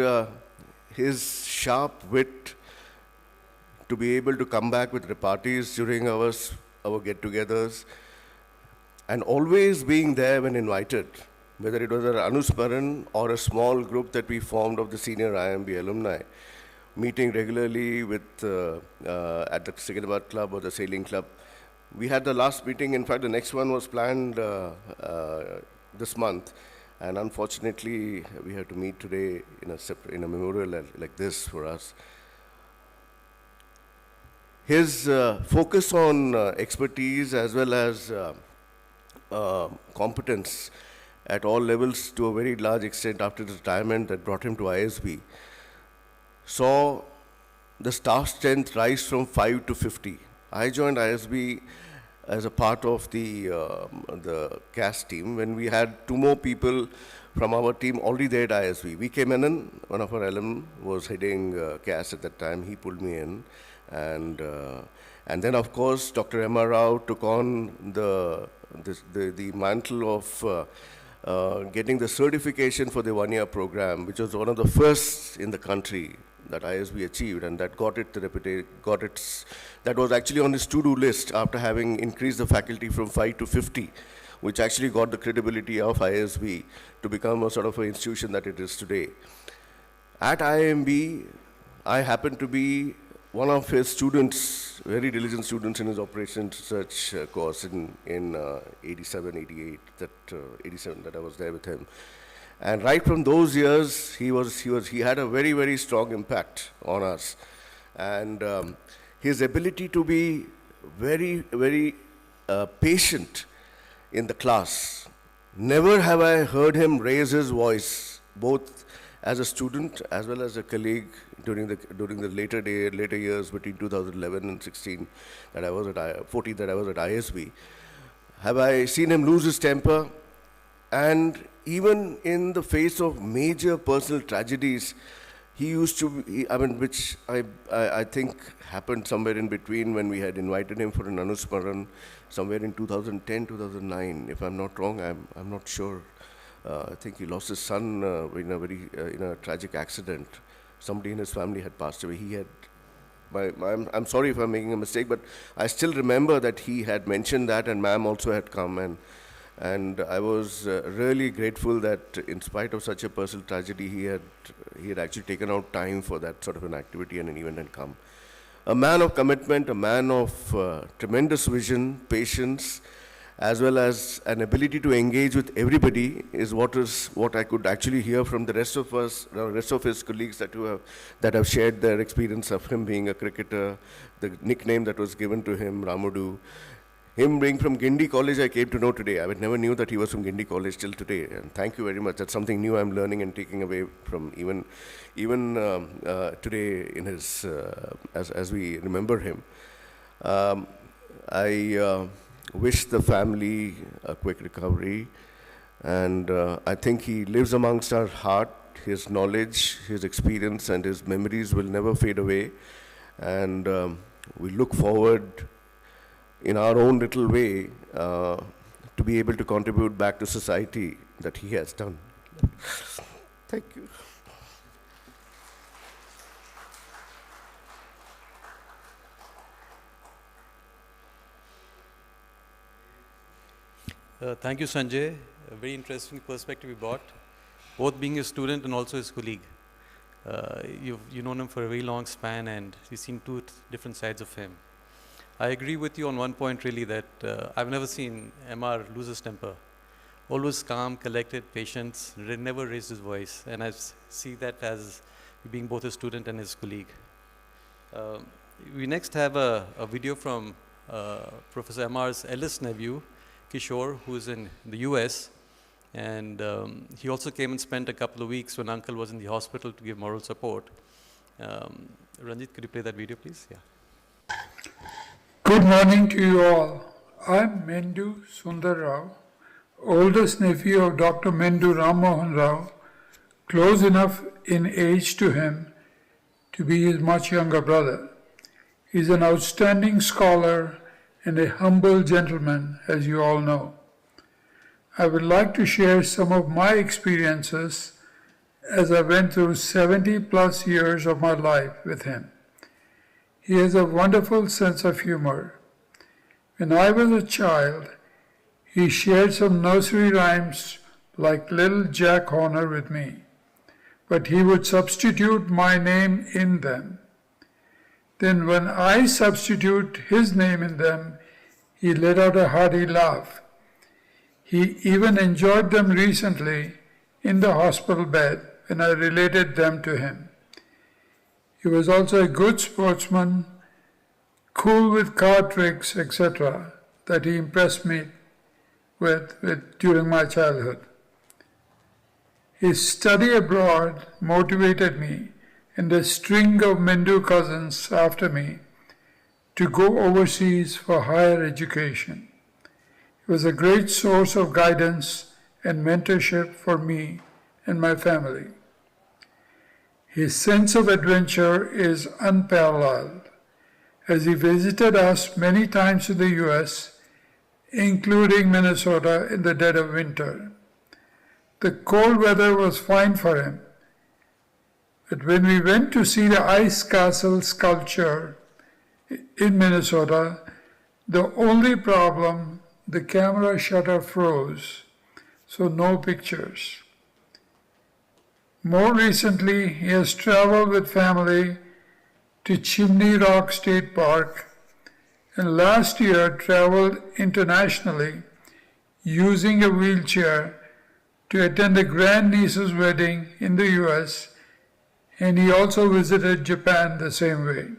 his sharp wit to be able to come back with repartees during our get-togethers, and always being there when invited, whether it was an Anusmaran or a small group that we formed of the senior IIMB alumni, meeting regularly with at the Secunderabad Club or the Sailing Club. We had the last meeting, in fact the next one was planned this month, and unfortunately we have to meet today in a memorial like this for us. His focus on expertise as well as competence at all levels to a very large extent after his retirement that brought him to ISB saw the staff strength rise from 5 to 50. I joined ISB as a part of the CAS team when we had 2 more people from our team already there at ISB. We came in, one of our alum was heading CAS at that time, he pulled me in. And then, of course, Dr. M.R. Rao took on the mantle of getting the certification for the 1-year program, which was one of the first in the country that ISB achieved, and that that was actually on his to-do list after having increased the faculty from 5 to 50, which actually got the credibility of ISB to become a sort of an institution that it is today. At IIMB, I happened to be one of his students, very diligent students in his operations research course in 87, 88, 87 that I was there with him. And right from those years, he had a very, very strong impact on us. And his ability to be very, very patient in the class. Never have I heard him raise his voice, both as a student as well as a colleague during the later years between 2011 and 16 that I was at 14 that I was at ISB. Have I seen him lose his temper? And even in the face of major personal tragedies, he used to be, which I think happened somewhere in between when we had invited him for an Anusmaran somewhere in 2010, 2009, if I'm not wrong, I'm not sure. I think he lost his son in a tragic accident. Somebody in his family had passed away. He had, I'm sorry if I'm making a mistake, but I still remember that he had mentioned that, and ma'am also had come, and I was really grateful that in spite of such a personal tragedy, he had actually taken out time for that sort of an activity and an event and come. A man of commitment, a man of tremendous vision, patience, as well as an ability to engage with everybody is what I could actually hear from the rest of us, the rest of his colleagues that have shared their experience of him being a cricketer, the nickname that was given to him, Ramudu. Him being from Guindy College, I came to know today. I never knew that he was from Guindy College till today. And thank you very much. That's something new I'm learning and taking away from even today in his as we remember him. I wish the family a quick recovery, and I think he lives amongst our heart. His knowledge, his experience, and his memories will never fade away. And we look forward in our own little way to be able to contribute back to society that he has done. Thank you. Thank you, Sanjay. A very interesting perspective you brought, both being a student and also his colleague. You've known him for a very long span, and you've seen two different sides of him. I agree with you on one point, really, that I've never seen MR lose his temper. Always calm, collected, patient, never raised his voice. And I see that as being both a student and his colleague. We next have a video from Professor MR's eldest nephew, Kishore, who's in the US. And he also came and spent a couple of weeks when Uncle was in the hospital to give moral support. Ranjit, could you play that video, please? Yeah. Good morning to you all. I'm Mendu Sundar Rao, oldest nephew of Dr. Mendu Rammohan Rao, close enough in age to him to be his much younger brother. He's an outstanding scholar and a humble gentleman, as you all know. I would like to share some of my experiences as I went through 70 plus years of my life with him. He has a wonderful sense of humor. When I was a child, he shared some nursery rhymes like Little Jack Horner with me, but he would substitute my name in them. Then when I substitute his name in them, he let out a hearty laugh. He even enjoyed them recently in the hospital bed when I related them to him. He was also a good sportsman, cool with card tricks, etc., that he impressed me with during my childhood. His study abroad motivated me and a string of Mendu cousins after me to go overseas for higher education. He was a great source of guidance and mentorship for me and my family. His sense of adventure is unparalleled, as he visited us many times in the US, including Minnesota in the dead of winter. The cold weather was fine for him, but when we went to see the ice castle sculpture in Minnesota, the only problem, the camera shutter froze, so no pictures. More recently, he has traveled with family to Chimney Rock State Park, and last year traveled internationally using a wheelchair to attend a grandniece's wedding in the US, and he also visited Japan the same way.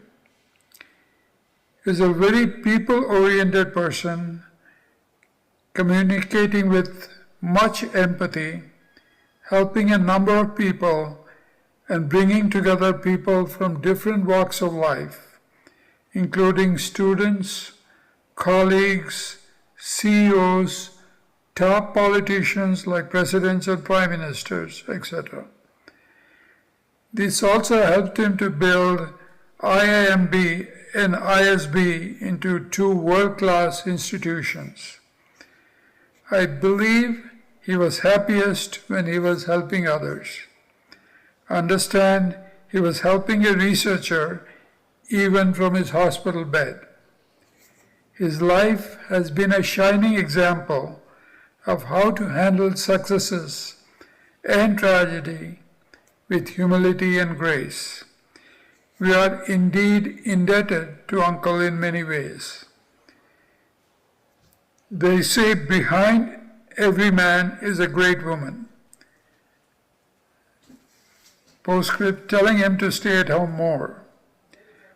is a very people-oriented person, communicating with much empathy, helping a number of people, and bringing together people from different walks of life, including students, colleagues, CEOs, top politicians like presidents and prime ministers, etc. This also helped him to build IIMB and ISB into two world-class institutions. I believe he was happiest when he was helping others. Understand, he was helping a researcher even from his hospital bed. His life has been a shining example of how to handle successes and tragedy with humility and grace. We are indeed indebted to Uncle in many ways. They say behind every man is a great woman. Postscript telling him to stay at home more.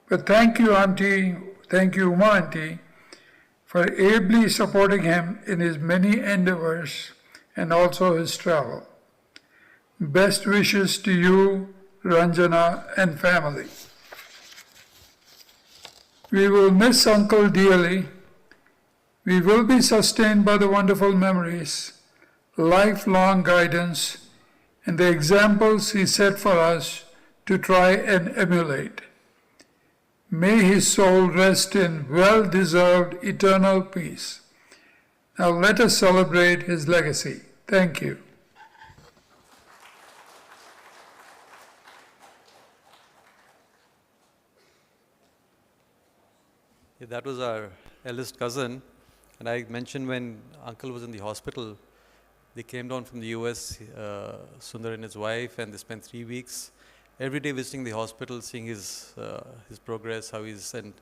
But thank you, Auntie, thank you, Uma Auntie, for ably supporting him in his many endeavors and also his travel. Best wishes to you, Ranjana, and family. We will miss Uncle dearly. We will be sustained by the wonderful memories, lifelong guidance, and the examples he set for us to try and emulate. May his soul rest in well-deserved eternal peace. Now let us celebrate his legacy. Thank you. Yeah, that was our eldest cousin. And I mentioned when Uncle was in the hospital, they came down from the US, Sundar and his wife, and they spent 3 weeks every day visiting the hospital, seeing his progress, how he's, and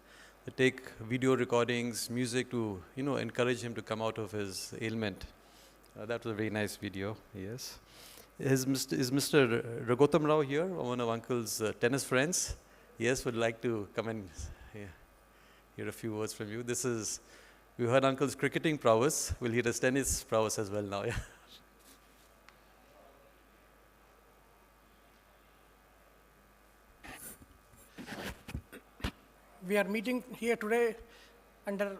they take video recordings, music to, encourage him to come out of his ailment. That was a very nice video, yes. Is Mr. Ragotam Rao here, one of Uncle's tennis friends? Yes, would like to come and hear a few words from you. We heard Uncle's cricketing prowess. We'll hear his tennis prowess as well now. Yeah. We are meeting here today under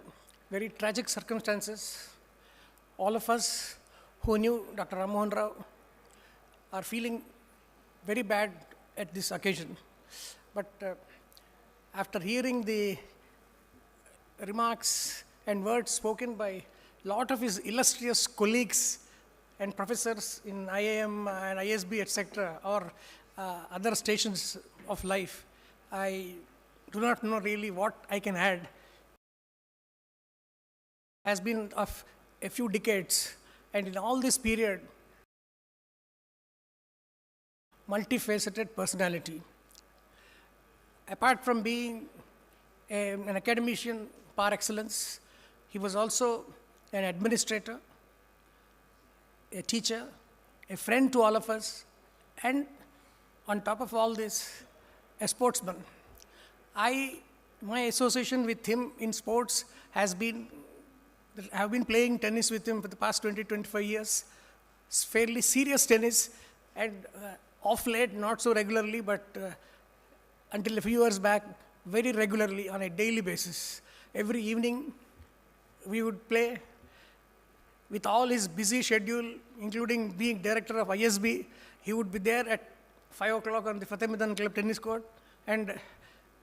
very tragic circumstances. All of us who knew Dr. Rammohan Rao are feeling very bad at this occasion. But after hearing the remarks and words spoken by a lot of his illustrious colleagues and professors in IIM and ISB, etc., or other stations of life, I do not know really what I can add. Has been of a few decades, and in all this period, multifaceted personality. Apart from being an academician par excellence, he was also an administrator, a teacher, a friend to all of us, and on top of all this, a sportsman. My association with him in sports has been, I have been playing tennis with him for the past 20-25 years. It's fairly serious tennis, and off late, not so regularly, but until a few years back, very regularly on a daily basis. Every evening, we would play. With all his busy schedule, including being director of ISB, he would be there at 5 o'clock on the Fateh Maidan Club tennis court, and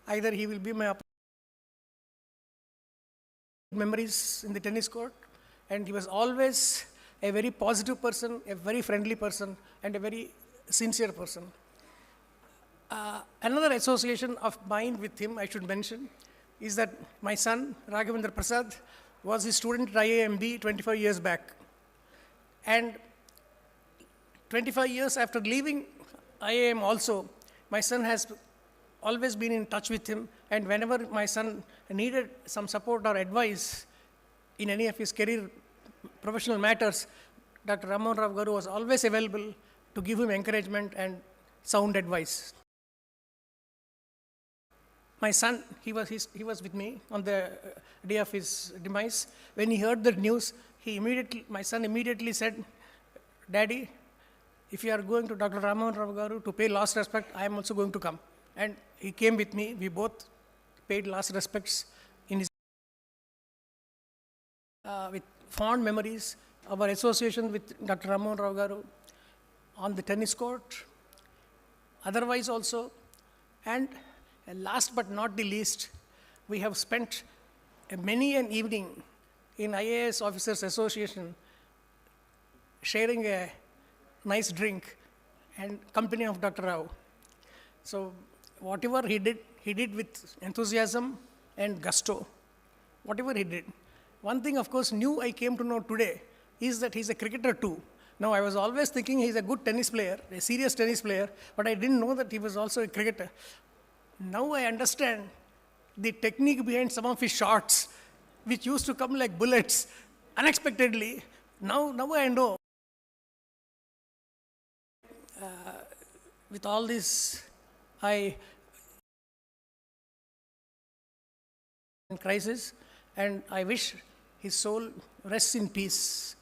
either he will be my memories in the tennis court, and he was always a very positive person, a very friendly person, and a very sincere person. Another association of mine with him, I should mention, is that my son, Raghavendra Prasad, was his student at IIMB 25 years back. And 25 years after leaving IIM also, my son has always been in touch with him, and whenever my son needed some support or advice in any of his career professional matters, Dr. Rammohan Rao Garu was always available to give him encouragement and sound advice. My son, he was with me on the day of his demise. When he heard the news, my son immediately said, "Daddy, if you are going to Dr. Rammohan Rao Garu to pay last respect, I am also going to come." And he came with me. We both paid last respects in his with fond memories of our association with Dr. Rammohan Rao Garu on the tennis court, otherwise also. And last but not the least, we have spent many an evening in IAS Officers Association sharing a nice drink and company of Dr. Rao. So whatever he did with enthusiasm and gusto, whatever he did. One thing, of course, new I came to know today is that he's a cricketer too. Now, I was always thinking he's a good tennis player, a serious tennis player, but I didn't know that he was also a cricketer. Now I understand the technique behind some of his shots, which used to come like bullets unexpectedly. Now I know. With all this, crisis, and I wish his soul rests in peace.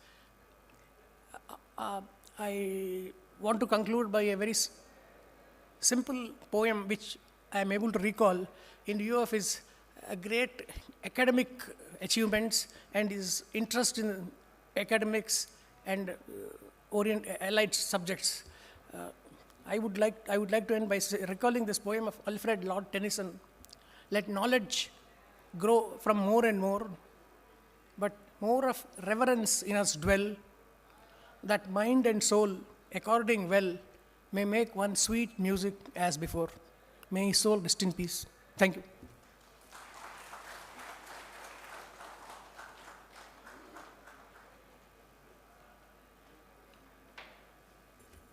I want to conclude by a very simple poem which I am able to recall in view of his great academic achievements and his interest in academics and allied subjects. I would like to end by recalling this poem of Alfred Lord Tennyson. Let knowledge grow from more and more, but more of reverence in us dwell, that mind and soul, according well, may make one sweet music as before. May his soul rest in peace. Thank you.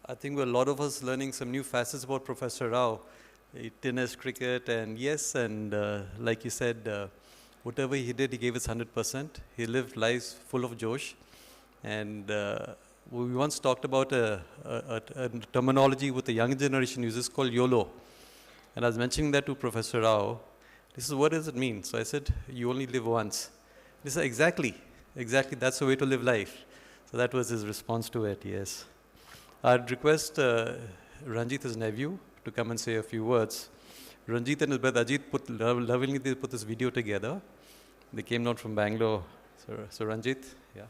I think a lot of us learning some new facets about Professor Rao, tennis, cricket, and yes, and like you said, whatever he did, he gave his 100%. He lived lives full of josh. And we once talked about a terminology with the young generation uses called YOLO. And I was mentioning that to Professor Rao. This is, what does it mean? So I said, you only live once. He said, exactly, that's the way to live life. So that was his response to it, yes. I'd request Ranjit, his nephew, to come and say a few words. Ranjit and his brother Ajit lovingly put this video together. They came down from Bangalore. So Ranjit, yeah.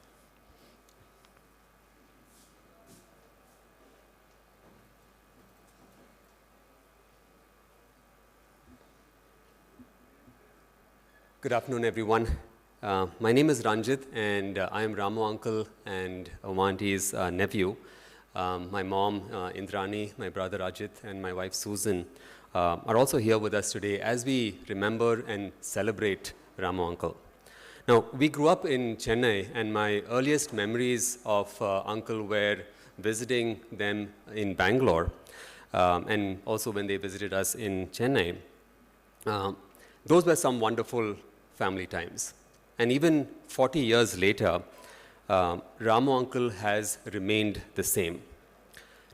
Good afternoon, everyone. My name is Ranjit, and I am Ramu uncle and Avanti's nephew. My mom, Indrani, my brother Ajit, and my wife Susan are also here with us today as we remember and celebrate Ramu uncle. Now, we grew up in Chennai, and my earliest memories of uncle were visiting them in Bangalore, and also when they visited us in Chennai. Those were some wonderful family times. And even 40 years later, Ramu uncle has remained the same.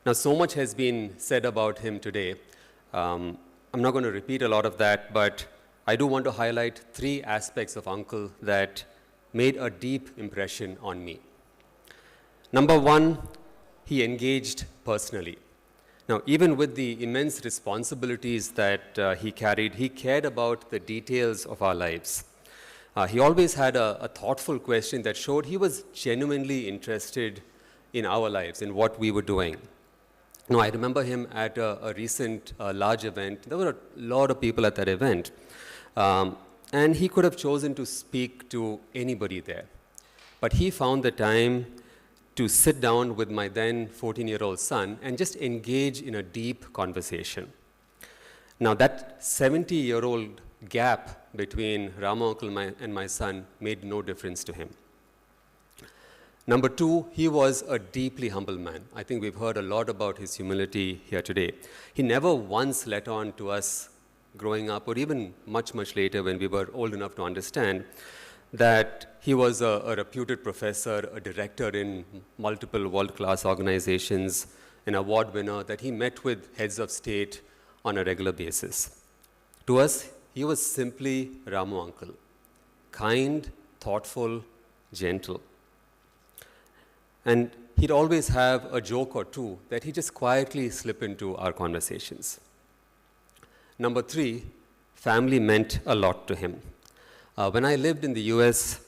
Now, so much has been said about him today. I'm not going to repeat a lot of that, but I do want to highlight 3 aspects of uncle that made a deep impression on me. Number 1, he engaged personally. Now, even with the immense responsibilities that he carried, he cared about the details of our lives. He always had a thoughtful question that showed he was genuinely interested in our lives, in what we were doing. Now, I remember him at a recent large event. There were a lot of people at that event. And he could have chosen to speak to anybody there. But he found the time to sit down with my then 14-year-old son and just engage in a deep conversation. Now, that 70-year-old gap between Ramu uncle and my son made no difference to him. Number 2, he was a deeply humble man. I think we've heard a lot about his humility here today. He never once let on to us growing up, or even much, much later when we were old enough to understand, that he was a reputed professor, a director in multiple world-class organizations, an award winner, that he met with heads of state on a regular basis. To us, he was simply Ramu uncle. Kind, thoughtful, gentle. And he'd always have a joke or two that he just quietly slip into our conversations. Number 3, family meant a lot to him. When I lived in the US,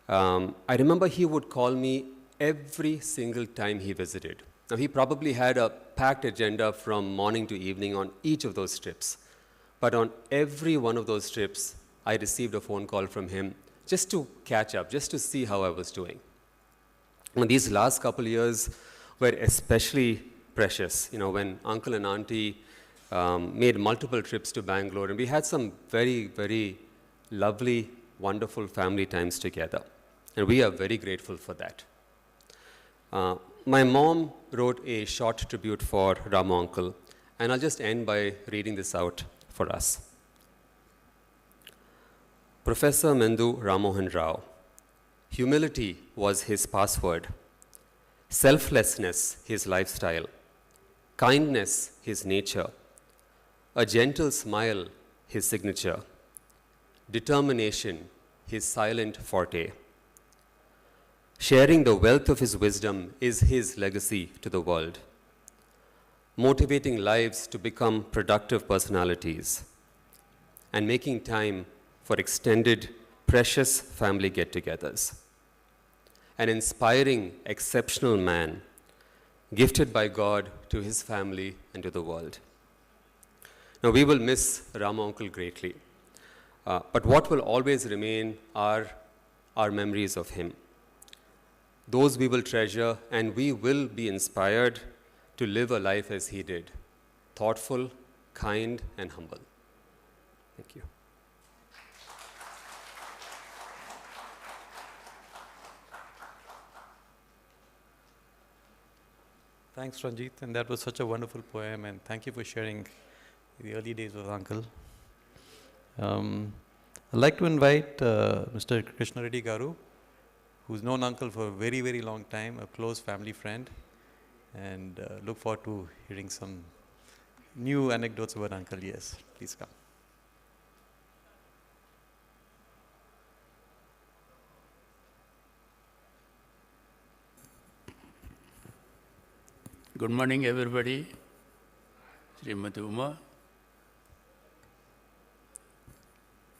I remember he would call me every single time he visited. Now, he probably had a packed agenda from morning to evening on each of those trips. But on every one of those trips, I received a phone call from him just to catch up, just to see how I was doing. And these last couple years were especially precious, when uncle and auntie made multiple trips to Bangalore, and we had some very, very lovely, wonderful family times together. And we are very grateful for that. My mom wrote a short tribute for Ramu uncle, and I'll just end by reading this out for us. Professor Mendu Rammohan Rao. Humility was his password. Selflessness his lifestyle. Kindness his nature. A gentle smile his signature. Determination his silent forte. Sharing the wealth of his wisdom is his legacy to the world. Motivating lives to become productive personalities. And making time for extended, precious family get-togethers. An inspiring, exceptional man, gifted by God to his family and to the world. Now, we will miss Ramu uncle greatly, but what will always remain are our memories of him. Those we will treasure, and we will be inspired to live a life as he did, thoughtful, kind, and humble. Thank you. Thanks, Ranjit, and that was such a wonderful poem, and thank you for sharing the early days with Uncle. I'd like to invite Mr. Krishna Reddy Garu, who's known Uncle for a very, very long time, a close family friend, and look forward to hearing some new anecdotes about Uncle. Yes, please come. Good morning, everybody. Srimati Uma.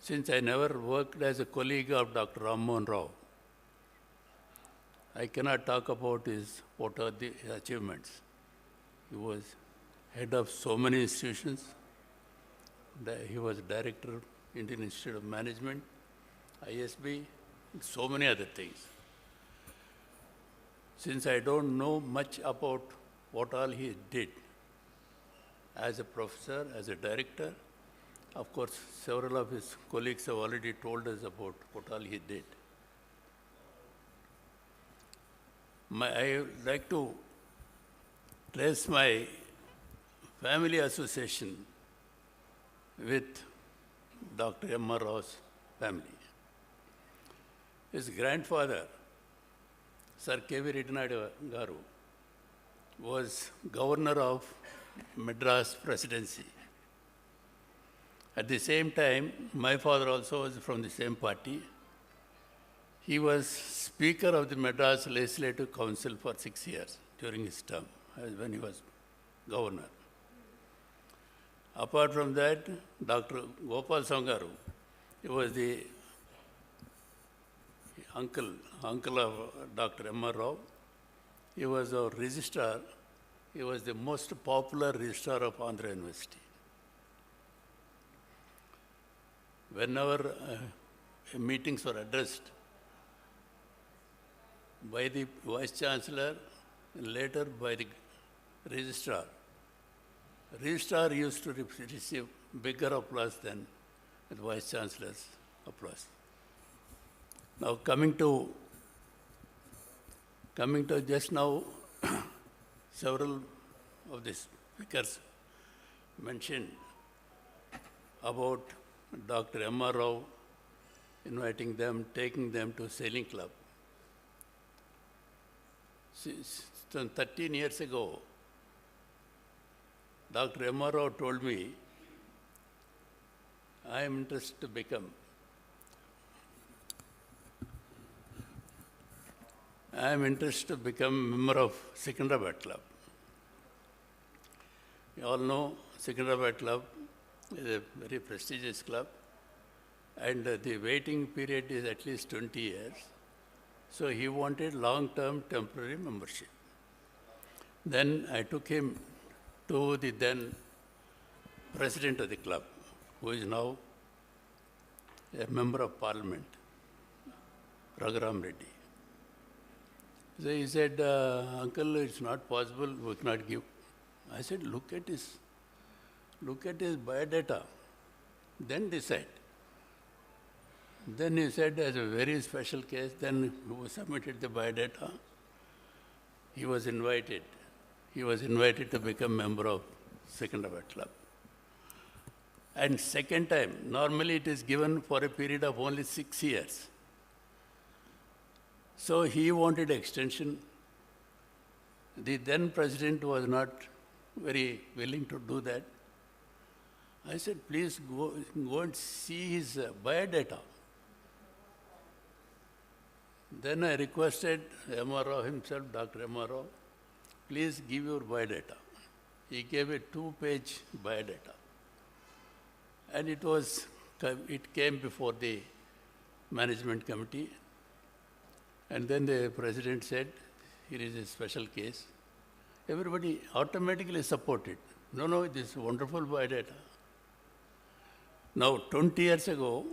Since I never worked as a colleague of Dr. Rammohan Rao, I cannot talk about what are the achievements. He was head of so many institutions. He was director of Indian Institute of Management, ISB, and so many other things. Since I don't know much about what all he did as a professor, as a director, of course, several of his colleagues have already told us about what all he did. I would like to trace my family association with Dr. M.R. Rao's family. His grandfather, Sir K.V. Reddy Garu, was governor of Madras Presidency. At the same time, my father also was from the same party. He was Speaker of the Madras Legislative Council for 6 years during his term, when he was governor. Apart from that, Dr. Gopal Sangaru, he was the uncle of Dr. M.R. Rao. He was a registrar. He was the most popular registrar of Andhra University. Whenever meetings were addressed by the Vice Chancellor and later by the registrar, registrar used to receive bigger applause than the Vice Chancellor's applause. Now coming to just now, several of the speakers mentioned about Dr. M.R. Rao inviting them, taking them to sailing club. Some 13 years ago, Dr. M.R. Rao told me, I am interested to become member of Secunderabad Club. You all know Secunderabad Club is a very prestigious club, and the waiting period is at least 20 years. So he wanted long-term temporary membership. Then I took him to the then president of the club, who is now a member of parliament, Raghuram Reddy. So he said, Uncle, it's not possible, we cannot give. I said, look at his biodata, then decide. Then he said, as a very special case, then we submitted the biodata. He was invited to become member of Secunderabad Club. And second time, normally it is given for a period of only 6 years. So he wanted extension. The then president was not very willing to do that. I said, please go and see his biodata. Then I requested MRO himself, Dr. MRO, please give your biodata. He gave a 2-page biodata. And it came before the management committee. And then the president said, here is a special case. Everybody automatically supported. No, this is wonderful biodata. Now, 20 years ago,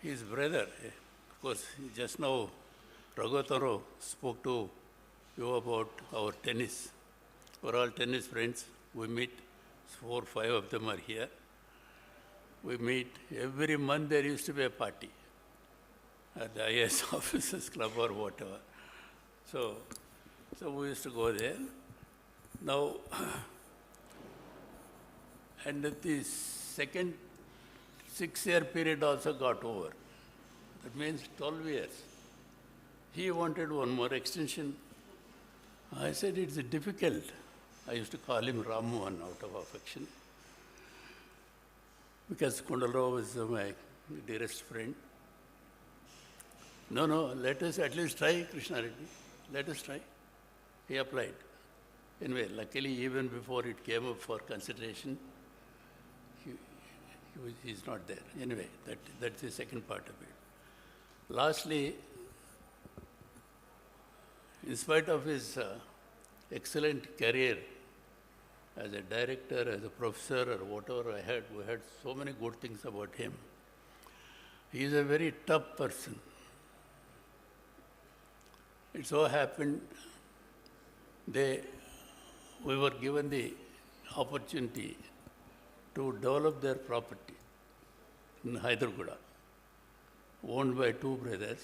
his brother, of course, just now Raghuram spoke to you about our tennis. We're all tennis friends. We meet, 4 or 5 of them are here. We meet every month. There used to be a party at the IAS officers club or whatever. So we used to go there. Now, and the second 6-year period also got over. That means 12 years. He wanted one more extension. I said, it's difficult. I used to call him Rammohan out of affection, because Kundalrao was my dearest friend. No, let us at least try, Krishna Reddy. Let us try. He applied. Anyway, luckily, even before it came up for consideration, he's not there. Anyway, that's the second part of it. Lastly, in spite of his excellent career as a director, as a professor, or whatever we had so many good things about him. He is a very tough person. It so happened we were given the opportunity to develop their property in Hyderabad, owned by 2 brothers,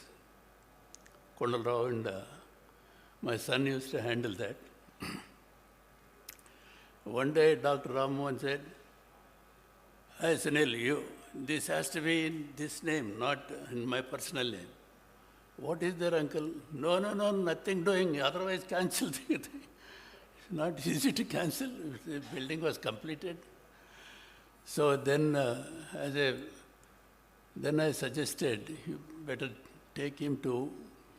Kundalrao and my son used to handle that. One day, Dr. Rammohan said, "Hey, Sunil, this has to be in this name, not in my personal name." What is there, uncle? No, nothing doing, otherwise cancel the thing. It's not easy to cancel. The building was completed. So then, then I suggested, you better take him to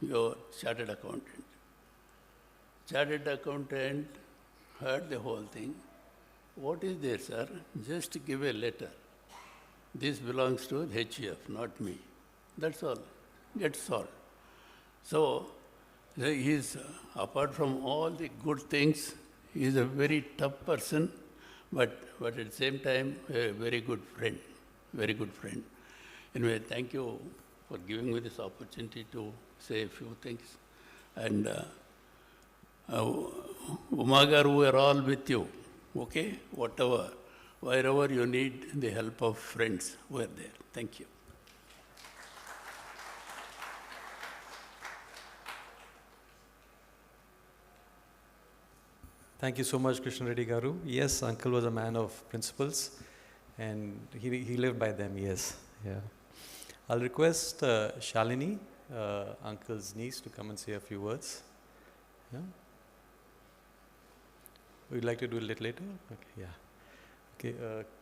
your chartered accountant. Chartered accountant heard the whole thing. What is there, sir? Just give a letter. This belongs to HUF, not me. That's all. Get solved. So, he is, apart from all the good things, he is a very tough person, but at the same time, a very good friend. Very good friend. Anyway, thank you for giving me this opportunity to say a few things. And Umagar, we are all with you, okay? Wherever you need the help of friends, we are there. Thank you. Thank you so much, Krishna Reddy Garu. Yes, Uncle was a man of principles, and he lived by them, yes. Yeah. I'll request Shalini, Uncle's niece, to come and say a few words. Yeah. Would you like to do it a little later? Okay, yeah. Okay,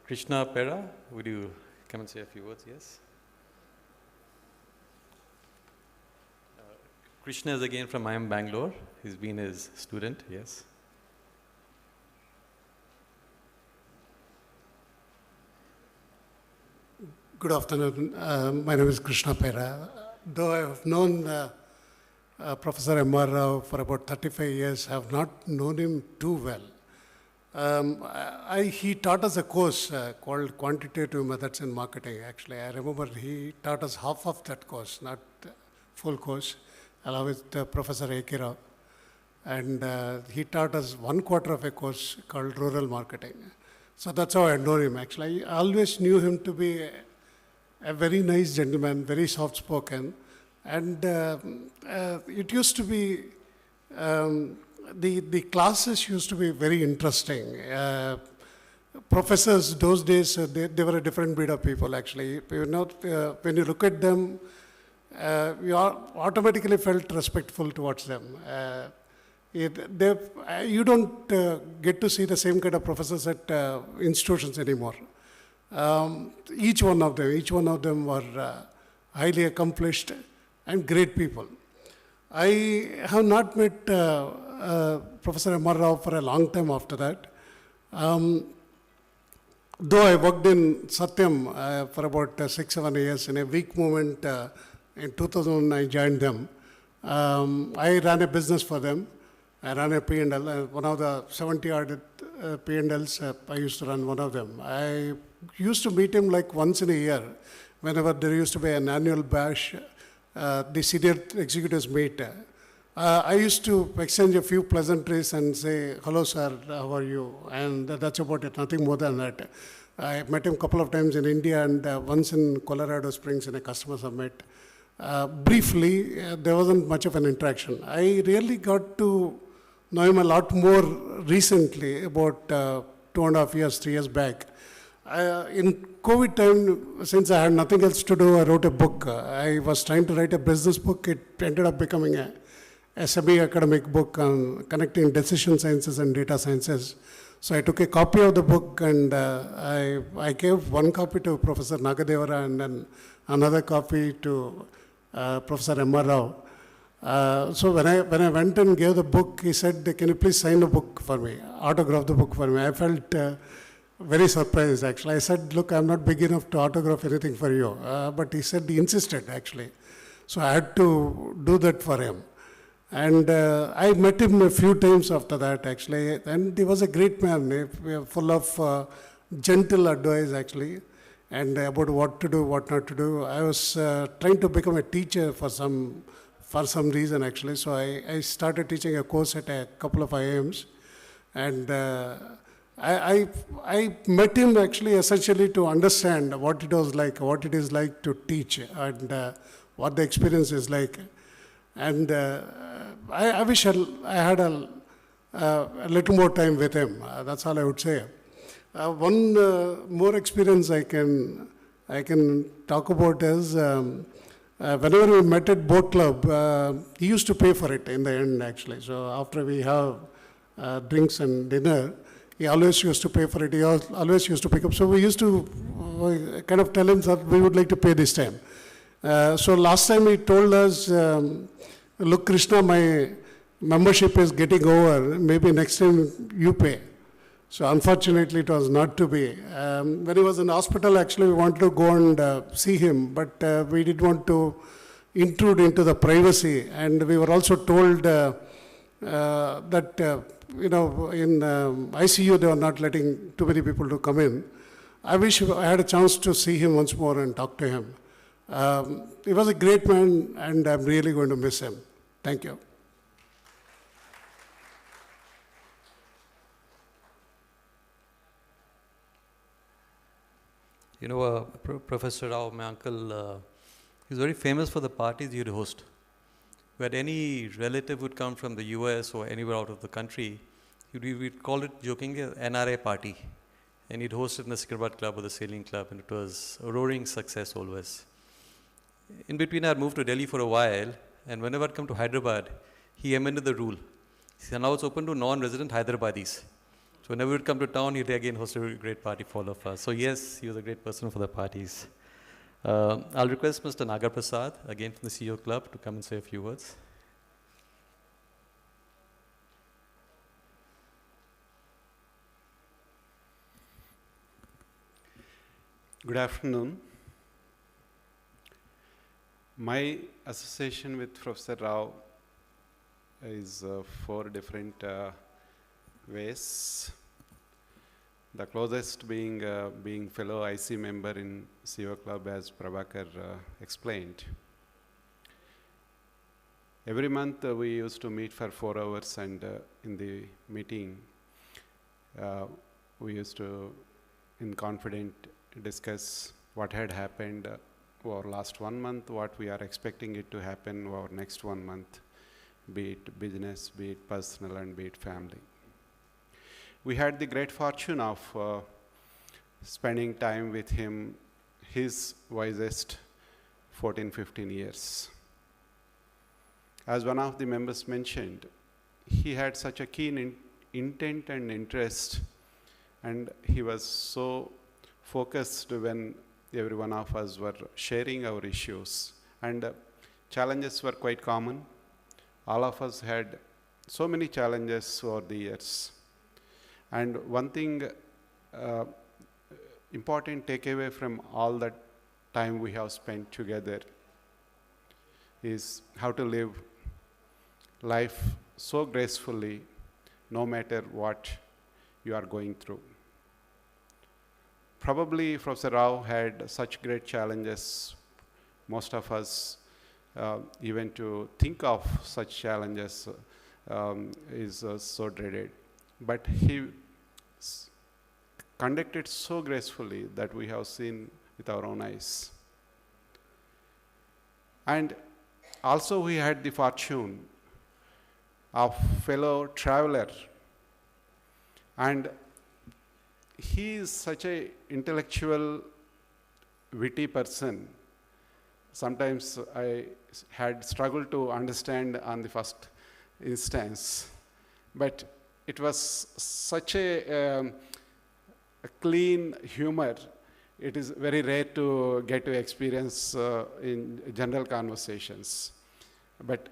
Krishna Pera, would you come and say a few words? Yes. Krishna is again from IIMB Bangalore. He's been his student, yes. Good afternoon. My name is Krishna Pera. Though I have known Professor M.R. Rao for about 35 years, I have not known him too well. He taught us a course called Quantitative Methods in Marketing, actually. I remember he taught us half of that course, not full course, along with Professor A.K. Rao. And he taught us 1/4 of a course called Rural Marketing. So that's how I know him, actually. I always knew him to be a very nice gentleman, very soft-spoken. And it used to be, the classes used to be very interesting. Professors those days, they were a different breed of people, actually. You know, when you look at them, you automatically felt respectful towards them. You don't get to see the same kind of professors at institutions anymore. Each one of them were highly accomplished and great people. I have not met Professor M.R. Rao for a long time after that. Though I worked in Satyam for about 6-7 years, in a weak moment in 2000 I joined them. I ran a business for them. I ran a P&L, one of the 70-odd P&Ls, I used to run one of them. I used to meet him like once in a year, whenever there used to be an annual bash, the senior executives meet. I used to exchange a few pleasantries and say, hello sir, how are you? And that's about it, nothing more than that. I met him a couple of times in India and once in Colorado Springs in a customer summit. Briefly, there wasn't much of an interaction. I really got to know him a lot more recently, about 2.5 years, 3 years back. In COVID time, since I had nothing else to do, I wrote a book. I was trying to write a business book. It ended up becoming a semi-academic book on connecting decision sciences and data sciences. So I took a copy of the book and I gave one copy to Professor Nagadevara and then another copy to Professor M.R. Rao. So when I went and gave the book, he said, can you please sign the book for me, autograph the book for me. I felt very surprised, actually. I said, look, I'm not big enough to autograph anything for you. But he said, he insisted, actually. So I had to do that for him. And I met him a few times after that, actually. And he was a great man, full of gentle advice, actually, and about what to do, what not to do. I was trying to become a teacher for some reason, actually. So I started teaching a course at a couple of IIMs. And I met him, actually, essentially to understand what it was like, what it is like to teach, and what the experience is like. And I wish I had a little more time with him. That's all I would say. One more experience I can talk about is whenever we met at boat club, he used to pay for it in the end, actually. So after we have drinks and dinner, he always used to pay for it. He always used to pick up. So we used to kind of tell him that we would like to pay this time. So last time he told us, look, Krishna, my membership is getting over. Maybe next time you pay. So unfortunately, it was not to be. When he was in hospital, actually, we wanted to go and see him, but we didn't want to intrude into the privacy. And we were also told that, in ICU, they were not letting too many people to come in. I wish I had a chance to see him once more and talk to him. He was a great man, and I'm really going to miss him. Thank you. You know, Professor Rao, my uncle, he's very famous for the parties he'd host. Where any relative would come from the US or anywhere out of the country, we'd call it jokingly an NRA party. And he'd host it in the Securabad Club or the Sailing Club, and it was a roaring success always. In between, I'd moved to Delhi for a while, and whenever I'd come to Hyderabad, he amended the rule. He said, now it's open to non-resident Hyderabadis. So whenever we'd come to town, he'd again host a great party for all of us. So yes, he was a great person for the parties. I'll request Mr. Nagar Prasad, again from the CEO Club, to come and say a few words. Good afternoon. My association with Professor Rao is 4 different ways. The closest being fellow IC member in CEO Club, as Prabhakar explained. Every month we used to meet for 4 hours, and in the meeting we used to, in confident, discuss what had happened over last 1 month, what we are expecting it to happen over next 1 month, be it business, be it personal, and be it family. We had the great fortune of spending time with him, his wisest 14-15 years. As one of the members mentioned, he had such a keen intent and interest, and he was so focused when every one of us were sharing our issues, and challenges were quite common. All of us had so many challenges over the years. And one thing, important takeaway from all that time we have spent together is how to live life so gracefully, no matter what you are going through. Probably Professor Rao had such great challenges, most of us, even to think of such challenges is so dreaded. But he conducted so gracefully that we have seen with our own eyes. And also we had the fortune of fellow traveler, and he is such a intellectual, witty person. Sometimes I had struggled to understand on the first instance, but it was such a clean humor. It is very rare to get to experience in general conversations, but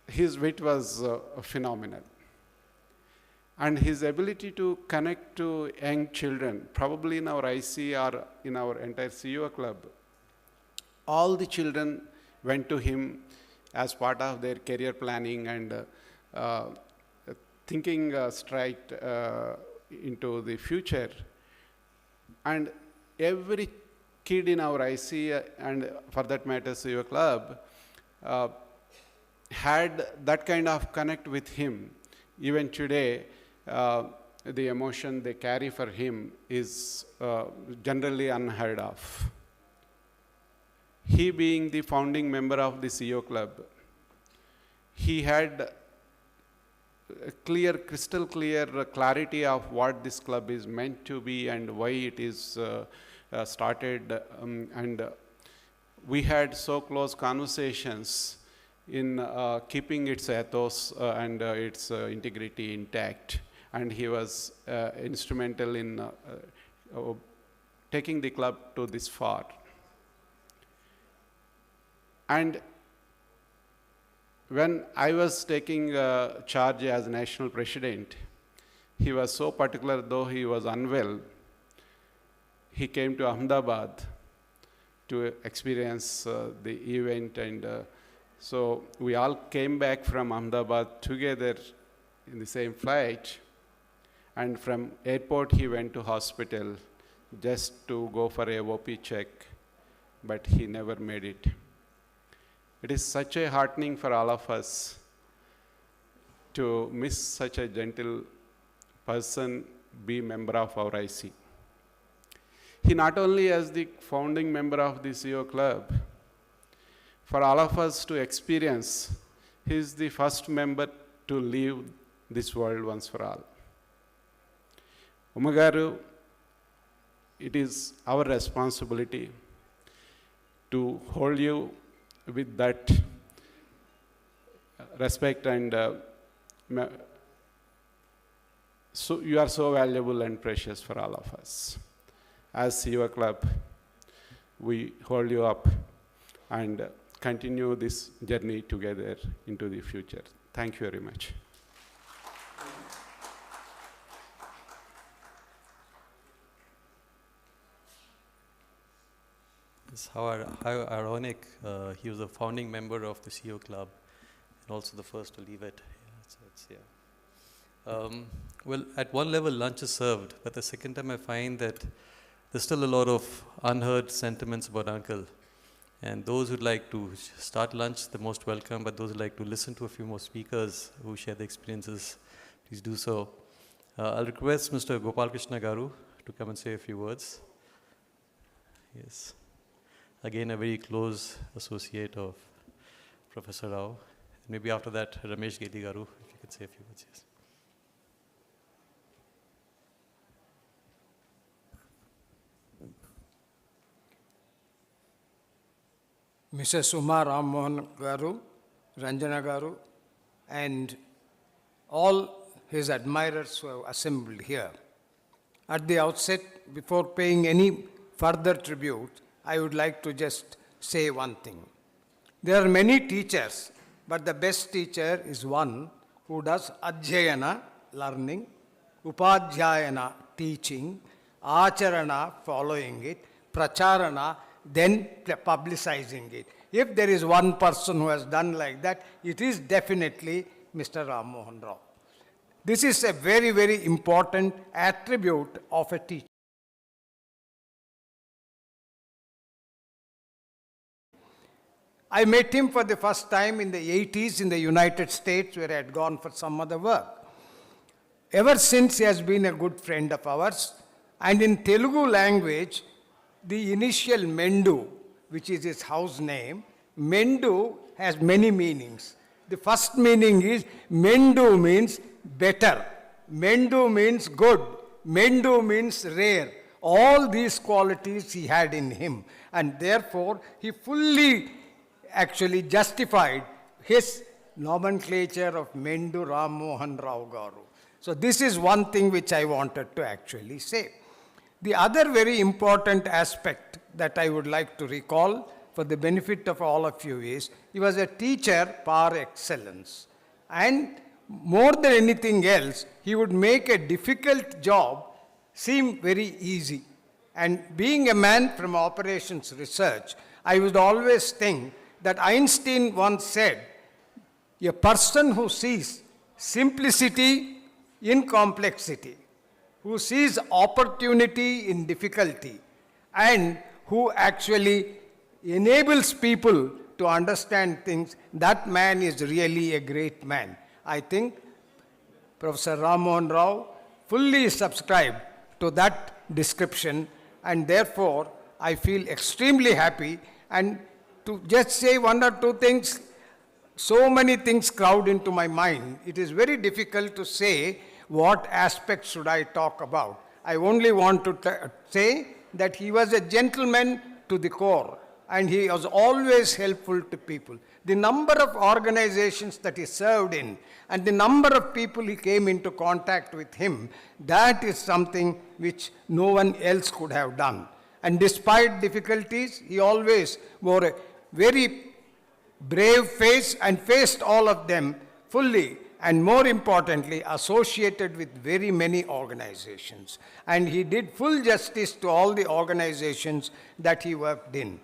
his wit was phenomenal. And his ability to connect to young children, probably in our IC or in our entire CEO Club, all the children went to him as part of their career planning and thinking straight into the future. And every kid in our IC, and for that matter CEO Club, had that kind of connect with him. Even today, the emotion they carry for him is generally unheard of. He being the founding member of the CEO Club, he had a crystal clear clarity of what this club is meant to be and why it is started. And we had so close conversations in keeping its ethos and its integrity intact. And he was instrumental in taking the club to this far. And when I was taking charge as national president, he was so particular, though he was unwell. He came to Ahmedabad to experience the event, and so we all came back from Ahmedabad together in the same flight. And from airport, he went to hospital just to go for a OP check, but he never made it. It is such a heartening for all of us to miss such a gentle person be member of our IC. He not only as the founding member of the CEO Club, for all of us to experience, he is the first member to leave this world once for all. Umagaru, it is our responsibility to hold you with that respect and So you are so valuable and precious for all of us. As CEO Club, we hold you up and continue this journey together into the future. Thank you very much. It's how ironic. He was a founding member of the CEO Club and also the first to leave it. Well, at one level, lunch is served, but the second time I find that there's still a lot of unheard sentiments about Uncle. And those who'd like to start lunch, the most welcome, but those who'd like to listen to a few more speakers who share their experiences, please do so. I'll request Mr. Gopal Krishna Garu to come and say a few words. Yes. Again, a very close associate of Professor Rao. Maybe after that, Ramesh Gedi Garu, if you could say a few words. Yes. Mrs. Uma Rammohan Garu, Ranjana Garu, and all his admirers who have assembled here. At the outset, before paying any further tribute, I would like to just say one thing. There are many teachers, but the best teacher is one who does adhyayana, learning, upadhyayana, teaching, acharana, following it, pracharana, then publicizing it. If there is one person who has done like that, it is definitely Mr. Rammohan Rao. This is a very, very important attribute of a teacher. I met him for the first time in the 80s in the United States, where I had gone for some other work. Ever since, he has been a good friend of ours. And in Telugu language, the initial Mendu, which is his house name, Mendu has many meanings. The first meaning is Mendu means better. Mendu means good. Mendu means rare. All these qualities he had in him. And therefore, he fully actually justified his nomenclature of Mendu Rammohan Rao Garu. So this is one thing which I wanted to actually say. The other very important aspect that I would like to recall for the benefit of all of you is, he was a teacher par excellence. And more than anything else, he would make a difficult job seem very easy. And being a man from operations research, I would always think that Einstein once said, a person who sees simplicity in complexity, who sees opportunity in difficulty, and who actually enables people to understand things, that man is really a great man. I think Professor Rammohan Rao fully subscribed to that description, and therefore I feel extremely happy. And to just say one or two things, so many things crowd into my mind. It is very difficult to say what aspects should I talk about. I only want to say that he was a gentleman to the core, and he was always helpful to people. The number of organizations that he served in and the number of people he came into contact with him, that is something which no one else could have done. And despite difficulties, he always wore a very brave face and faced all of them fully, and more importantly, associated with very many organizations. And he did full justice to all the organizations that he worked in.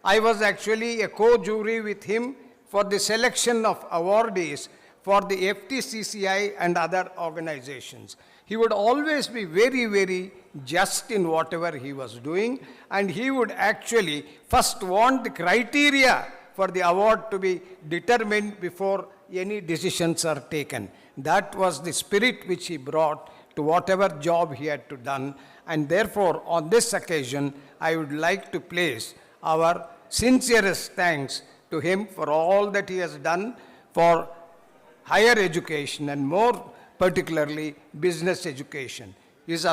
I was actually a co-jury with him for the selection of awardees for the FTCCI and other organizations. He would always be very, very just in whatever he was doing, and he would actually first want the criteria for the award to be determined before any decisions are taken. That was the spirit which he brought to whatever job he had to done, and therefore on this occasion I would like to place our sincerest thanks to him for all that he has done for higher education, and more particularly business education. His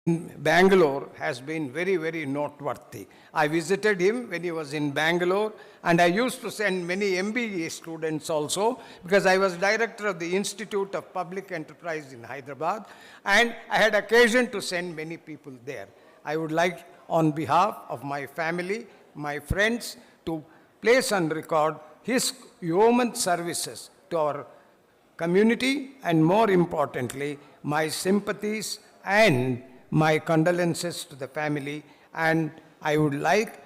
Bangalore has been very, very noteworthy. I visited him when he was in Bangalore, and I used to send many MBA students also, because I was director of the Institute of Public Enterprise in Hyderabad, and I had occasion to send many people there. I would like, on behalf of my family, my friends, to place on record his yeoman services to our community, and more importantly, my sympathies and my condolences to the family. And I would like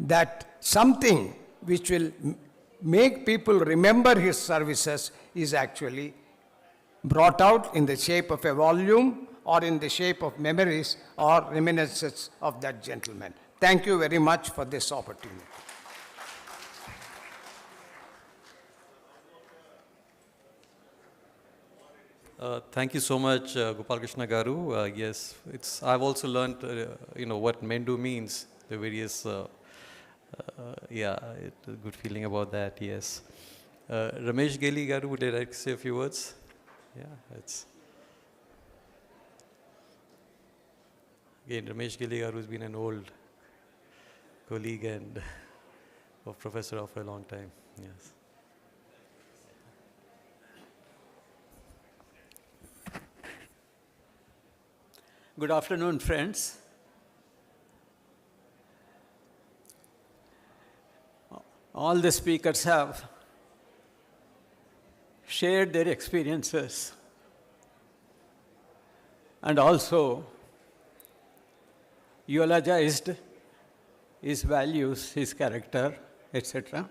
that something which will make people remember his services is actually brought out in the shape of a volume or in the shape of memories or reminiscences of that gentleman. Thank you very much for this opportunity. Thank you so much, Gopal Krishna Garu. Yes, I've also learned, what Mendu means, the various, good feeling about that, yes. Ramesh Geli Garu, would you like to say a few words? Yeah, again, Ramesh Geli Garu has been an old colleague and of Professor Rao for a long time, yes. Good afternoon, friends. All the speakers have shared their experiences and also eulogized his values, his character, etc.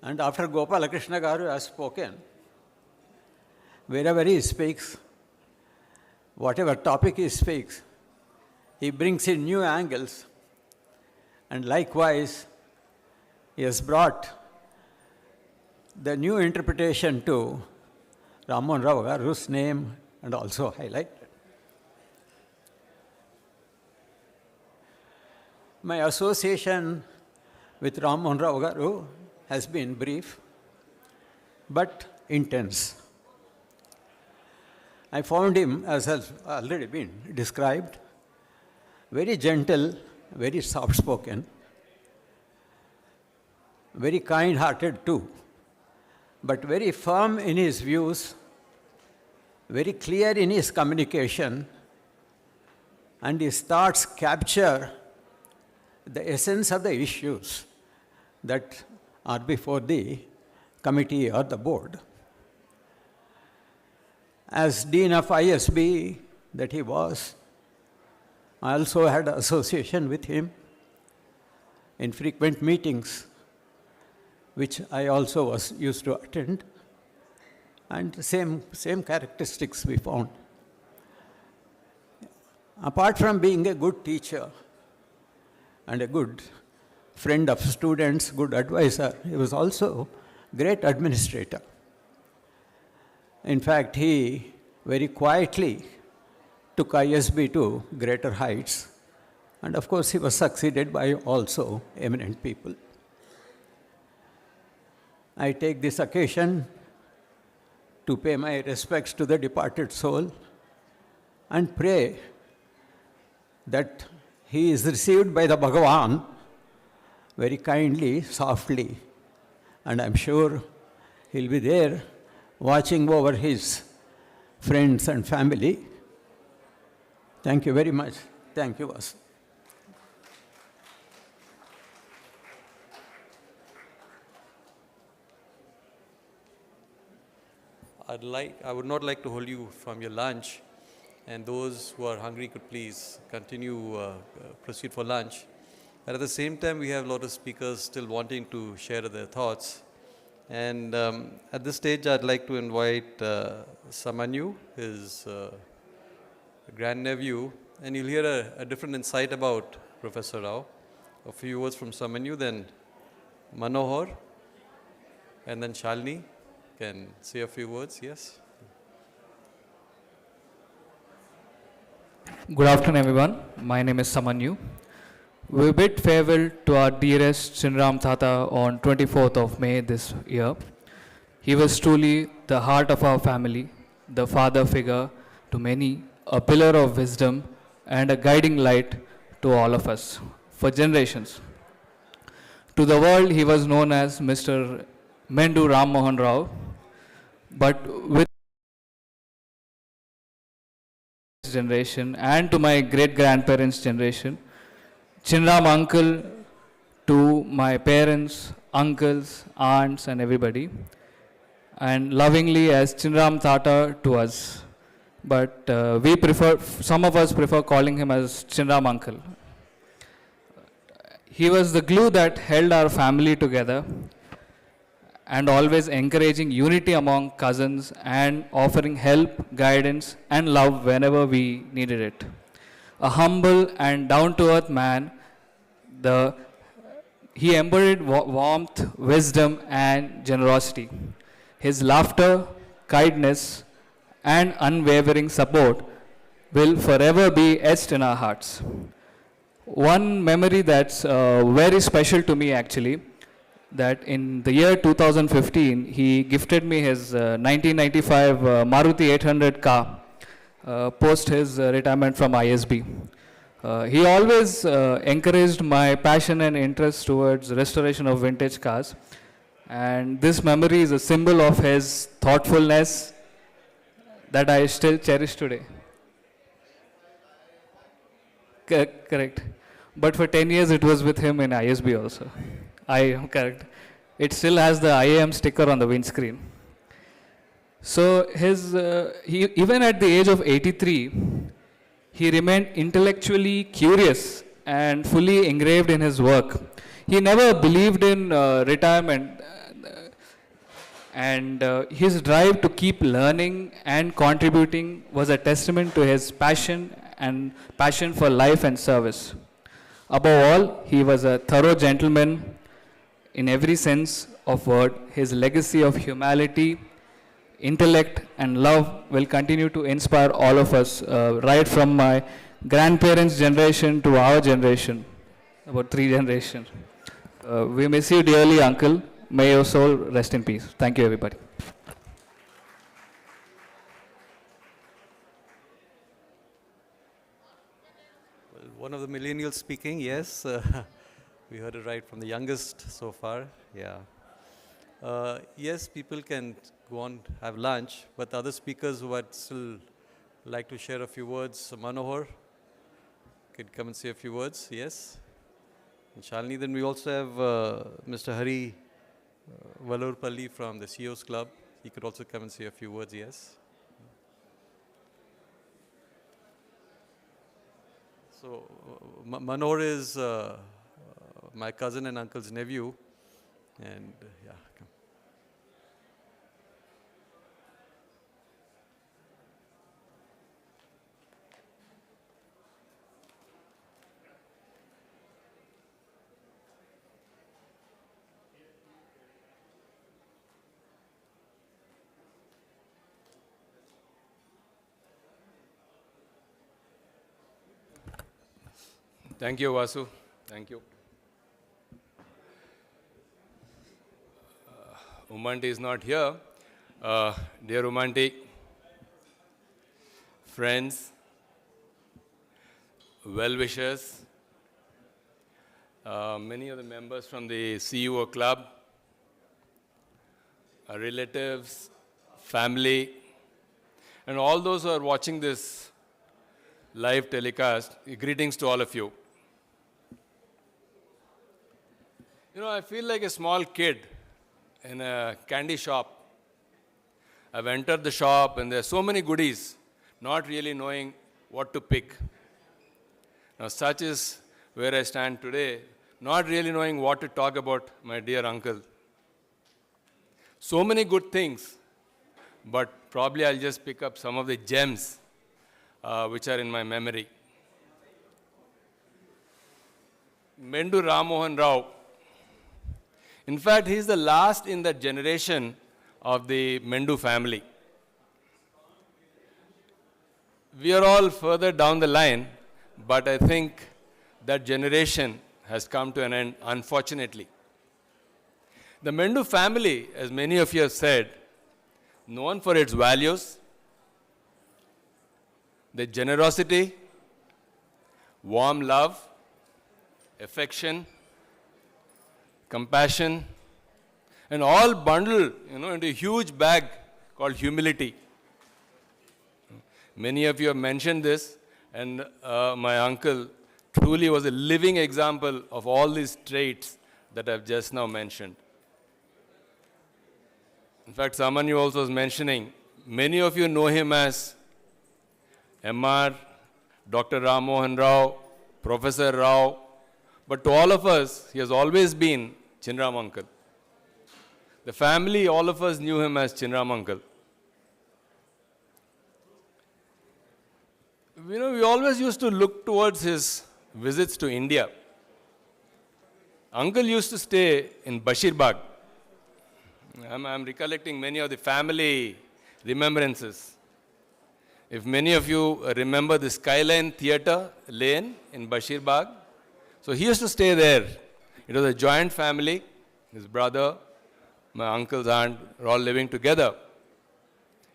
And after Gopala Krishna Garu has spoken, wherever he speaks, whatever topic he speaks, he brings in new angles. And likewise, he has brought the new interpretation to Rammohan Rao Garu's name and also highlighted. My association with Rammohan Rao Garu has been brief, but intense. I found him, as has already been described, very gentle, very soft-spoken, very kind-hearted too, but very firm in his views, very clear in his communication, and his thoughts capture the essence of the issues that are before the committee or the board. As Dean of ISB that he was, I also had association with him in frequent meetings, which I also used to attend, and same characteristics we found. Apart from being a good teacher and a good friend of students, good advisor, he was also a great administrator. In fact, he very quietly took ISB to greater heights. And of course, he was succeeded by also eminent people. I take this occasion to pay my respects to the departed soul and pray that he is received by the Bhagavan very kindly, softly, and I'm sure he'll be there watching over his friends and family. Thank you very much. Thank you, Vasu. I would not like to hold you from your lunch, and those who are hungry could please continue, proceed for lunch. But at the same time, we have a lot of speakers still wanting to share their thoughts. And at this stage, I'd like to invite Samanyu, his grandnephew, and you'll hear a different insight about Professor Rao. A few words from Samanyu, then Manohar, and then Shalini can say a few words, yes? Good afternoon, everyone. My name is Samanyu. We bid farewell to our dearest Srinram Tata on 24th of May this year. He was truly the heart of our family, the father figure to many, a pillar of wisdom, and a guiding light to all of us for generations. To the world, he was known as Mr. Mendu Rammohan Rao, but with his generation and to my great-grandparents' generation, Chinram uncle to my parents, uncles, aunts, and everybody, and lovingly as Chinram Tata to us. But some of us prefer calling him as Chinram uncle. He was the glue that held our family together and always encouraging unity among cousins and offering help, guidance, and love whenever we needed it. A humble and down-to-earth man, he embodied warmth, wisdom, and generosity. His laughter, kindness, and unwavering support will forever be etched in our hearts. One memory that's very special to me actually, that in the year 2015, he gifted me his 1995 Maruti 800 car post his retirement from ISB. He always encouraged my passion and interest towards restoration of vintage cars. And this memory is a symbol of his thoughtfulness that I still cherish today. Correct. But for 10 years it was with him in ISB also. I am correct. It still has the IIM sticker on the windscreen. So even at the age of 83, he remained intellectually curious and fully engraved in his work. He never believed in retirement, and his drive to keep learning and contributing was a testament to his passion for life and service. Above all, he was a thorough gentleman in every sense of word. His legacy of humanity, intellect, and love will continue to inspire all of us, right from my grandparents' generation to our generation, about 3 generations. We miss you dearly, Uncle. May your soul rest in peace. Thank you, everybody. Well, one of the millennials speaking, yes. We heard it right from the youngest so far, yeah. Yes, people can go on, have lunch, but the other speakers who would still like to share a few words, Manohar, could come and say a few words, yes. And Shalini, then we also have Mr. Hari Valurpalli from the CEO's Club. He could also come and say a few words, yes. So Manohar is my cousin and uncle's nephew, and yeah, come. Thank you, Vasu. Thank you. Umanti is not here. Dear Umanti, friends, well-wishers, many of the members from the CEO Club, our relatives, family, and all those who are watching this live telecast, greetings to all of you. You know, I feel like a small kid in a candy shop. I've entered the shop and there are so many goodies, not really knowing what to pick. Now, such is where I stand today, not really knowing what to talk about my dear uncle. So many good things, but probably I'll just pick up some of the gems which are in my memory. Mendu Rammohan Rao. In fact, he is the last in that generation of the Mendu family. We are all further down the line, but I think that generation has come to an end, unfortunately. The Mendu family, as many of you have said, known for its values, their generosity, warm love, affection, compassion, and all bundled, into a huge bag called humility. Many of you have mentioned this, and my uncle truly was a living example of all these traits that I've just now mentioned. In fact, someone you also was mentioning, many of you know him as MR, Dr. Rammohan Rao, Professor Rao, but to all of us, he has always been Chinram Uncle. The family, all of us knew him as Chinram Uncle. We always used to look towards his visits to India. Uncle used to stay in Bashirbagh. I'm recollecting many of the family remembrances. If many of you remember the Skyline Theatre Lane in Bashirbagh, so he used to stay there. It was a joint family. His brother, my uncle's aunt, were all living together.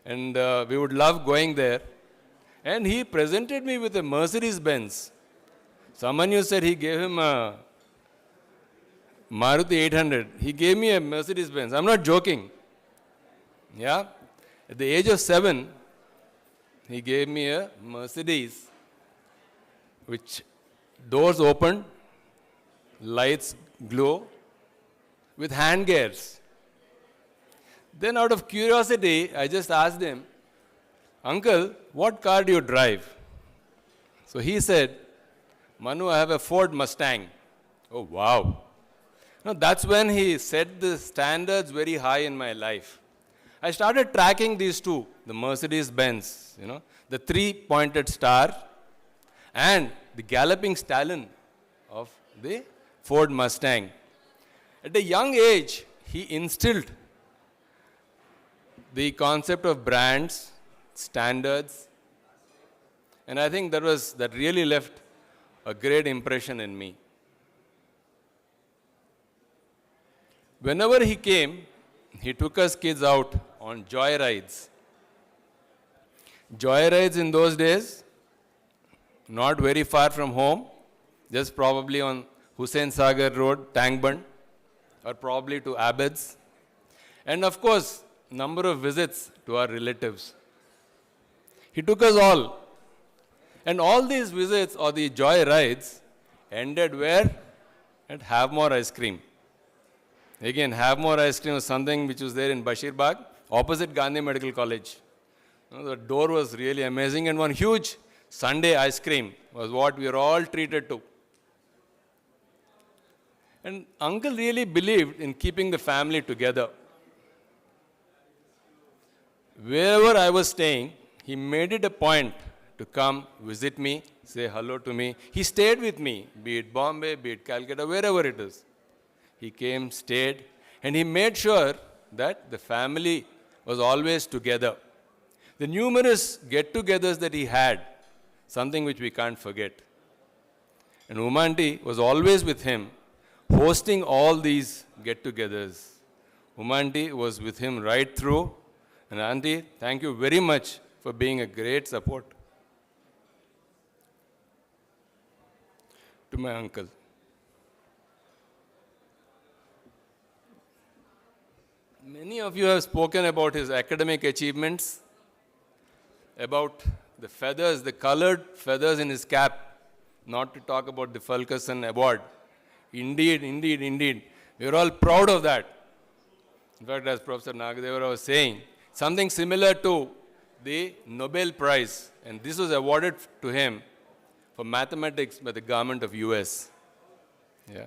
And we would love going there. And he presented me with a Mercedes Benz. Someone you said he gave him a Maruti 800. He gave me a Mercedes Benz. I'm not joking. Yeah. At the age of 7, he gave me a Mercedes, which doors opened, lights glow, with hand gears. Then out of curiosity, I just asked him, Uncle, what car do you drive? So he said, Manu, I have a Ford Mustang. Oh, wow. Now, that's when he set the standards very high in my life. I started tracking these two, the Mercedes-Benz, the three-pointed star and the galloping stallion of the Ford Mustang. At a young age, he instilled the concept of brands, standards, and I think that really left a great impression in me. Whenever he came, he took us kids out on joy rides. Joy rides in those days, not very far from home, just probably on Hussain Sagar Road, Tangband, or probably to Abbots. And of course, number of visits to our relatives. He took us all. And all these visits or the joy rides ended where? At Have More Ice Cream. Again, Have More Ice Cream was something which was there in Bashirbagh, opposite Gandhi Medical College. The door was really amazing, and one huge Sunday ice cream was what we were all treated to. And Uncle really believed in keeping the family together. Wherever I was staying, he made it a point to come visit me, say hello to me. He stayed with me, be it Bombay, be it Calcutta, wherever it is. He came, stayed, and he made sure that the family was always together. The numerous get-togethers that he had, something which we can't forget. And Umanti was always with him, hosting all these get-togethers. Umanti was with him right through. And Auntie, thank you very much for being a great support to my uncle. Many of you have spoken about his academic achievements, about the feathers, the colored feathers in his cap, not to talk about the Fulkerson Award. Indeed, indeed, indeed. We are all proud of that. In fact, as Professor Nagadevara was saying, something similar to the Nobel Prize, and this was awarded to him for mathematics by the government of US. Yeah.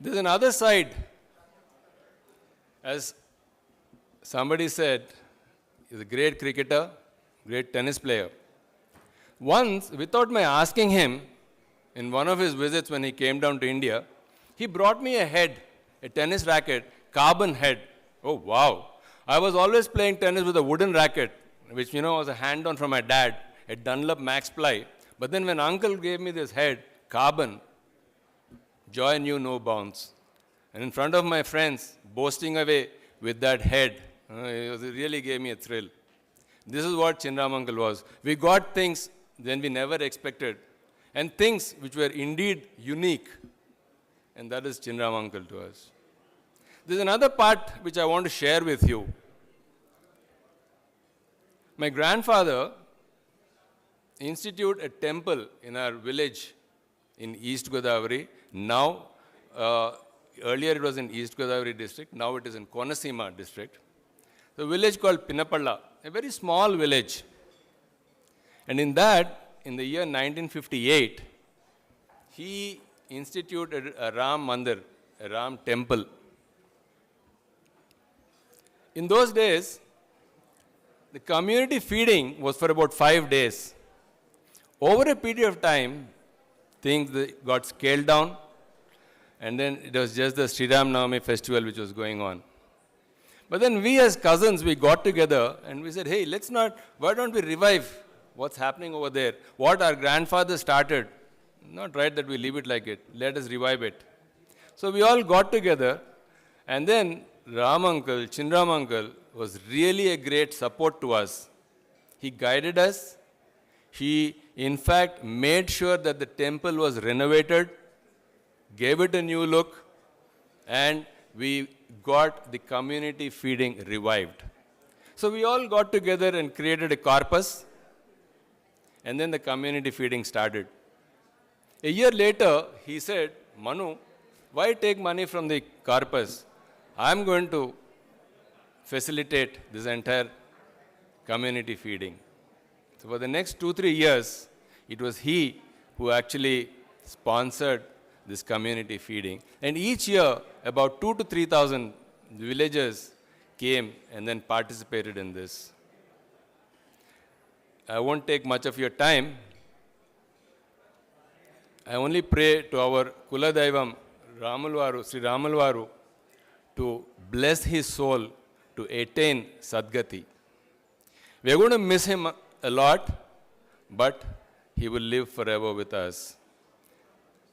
There's another side. As somebody said, he's a great cricketer, great tennis player. Once, without my asking him, in one of his visits when he came down to India, he brought me a head, a tennis racket, carbon head. Oh, wow. I was always playing tennis with a wooden racket, which, was a hand-on from my dad, a Dunlop Max Ply. But then when Uncle gave me this head, carbon, joy knew no bounds. And in front of my friends, boasting away with that head, it really gave me a thrill. This is what Chinram uncle was. We got things then we never expected, and things which were indeed unique. And that is Chinram uncle to us. There's another part which I want to share with you. My grandfather instituted a temple in our village in East Godavari. Now, earlier it was in East Godavari district. Now it is in Konasima district. The village called Pinnapalla, a very small village. And in that, in the year 1958, he instituted a Ram Mandir, a Ram temple. In those days, the community feeding was for about 5 days. Over a period of time, things got scaled down, and then it was just the Sri Ram Navami festival which was going on. But then we as cousins, we got together and we said, hey, why don't we revive what's happening over there? What our grandfather started, not right that we leave it like it, let us revive it. So we all got together, and then Ram uncle, Chinram uncle, was really a great support to us. He guided us. He, in fact, made sure that the temple was renovated, gave it a new look, and we got the community feeding revived. So we all got together and created a corpus, and then the community feeding started. A year later, he said, Manu, why take money from the corpus? I'm going to facilitate this entire community feeding. So for the next 2-3 years, it was he who actually sponsored this community feeding. And each year, about 2,000 to 3,000 villagers came and then participated in this. I won't take much of your time. I only pray to our Kuladaivam, Ramalvaru, Sri Ramalvaru, to bless his soul to attain Sadgati. We are going to miss him a lot, but he will live forever with us.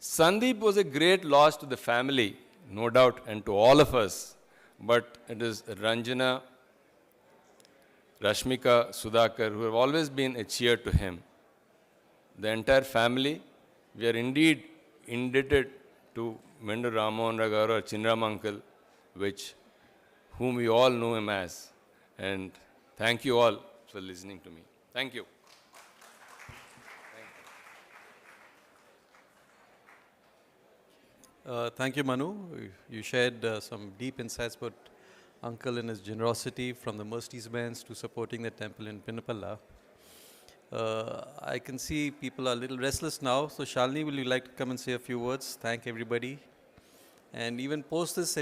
Sandeep was a great loss to the family, no doubt, and to all of us. But it is Ranjana, Rashmika, Sudhakar, who have always been a cheer to him. The entire family, we are indeed indebted to Mendu Rammohan Rao or Chinram uncle, whom we all know him as. And thank you all for listening to me. Thank you. Thank you, Manu. You shared some deep insights about Uncle and his generosity from the Mercedes Benz to supporting the temple in Pinnapalla. I can see people are a little restless now. So Shalini, will you like to come and say a few words? Thank everybody. And even post this,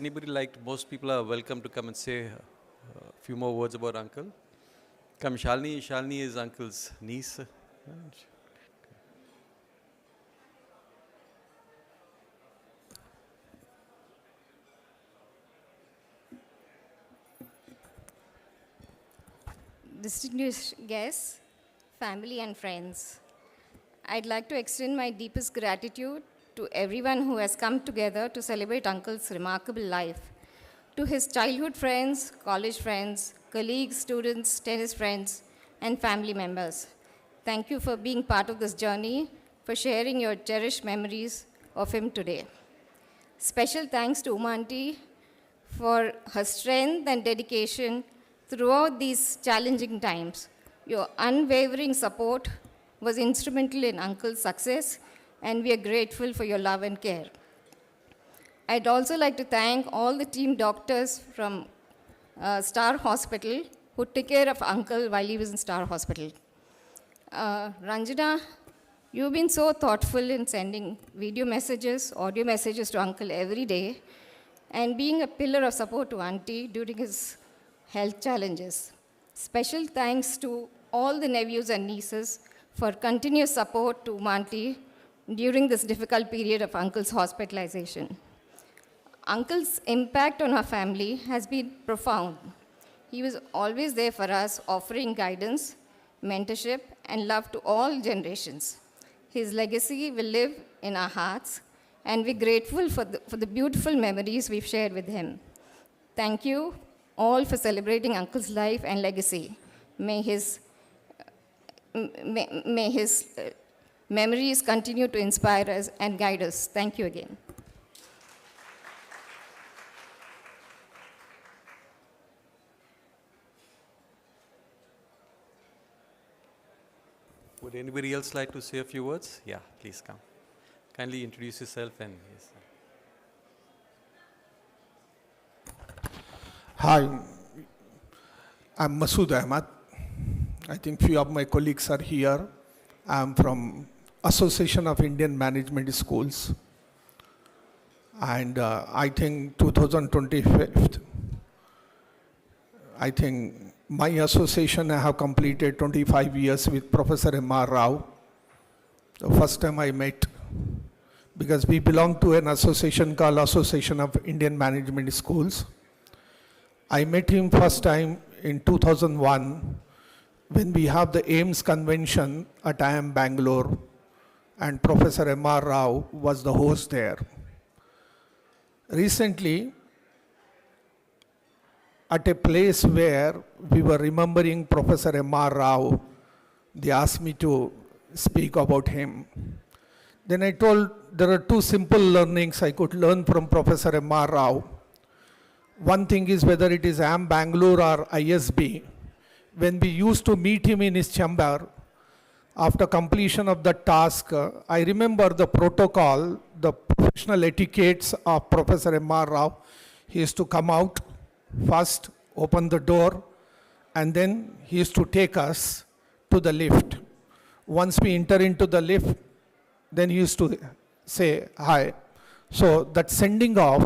most people are welcome to come and say a few more words about Uncle. Come, Shalini. Shalini is Uncle's niece. Distinguished guests, family and friends, I'd like to extend my deepest gratitude to everyone who has come together to celebrate Uncle's remarkable life. To his childhood friends, college friends, colleagues, students, tennis friends, and family members, thank you for being part of this journey, for sharing your cherished memories of him today. Special thanks to Uma Aunty for her strength and dedication throughout these challenging times. Your unwavering support was instrumental in Uncle's success, and we are grateful for your love and care. I'd also like to thank all the team doctors from Star Hospital who took care of Uncle while he was in Star Hospital. Ranjana, you've been so thoughtful in sending video messages, audio messages to Uncle every day, and being a pillar of support to Auntie during his health challenges. Special thanks to all the nephews and nieces for continuous support to Auntie during this difficult period of Uncle's hospitalization. Uncle's impact on our family has been profound. He was always there for us, offering guidance, mentorship, and love to all generations. His legacy will live in our hearts, and we're grateful for the beautiful memories we've shared with him. Thank you all for celebrating Uncle's life and legacy. May his, may his memories continue to inspire us and guide us. Thank you again. Would anybody else like to say a few words? Yeah, please come. Kindly introduce yourself and yes. Hi, I'm Masood Ahmad. I think few of my colleagues are here. I'm from Association of Indian Management Schools. And I think 2025, I think my association I have completed 25 years with Professor M.R. Rao. The first time I met, because we belong to an association called Association of Indian Management Schools. I met him first time in 2001 when we have the AIMS convention at IIM Bangalore, and Professor M.R. Rao was the host there. Recently, at a place where we were remembering Professor M.R. Rao, they asked me to speak about him. Then I told there are two simple learnings I could learn from Professor M.R. Rao. One thing is whether it is IIM Bangalore or ISB, when we used to meet him in his chamber, after completion of the task, I remember the protocol, the professional etiquettes of Professor M.R. Rao. He used to come out first, open the door, and then he used to take us to the lift. Once we enter into the lift, then he used to say hi. So that sending off,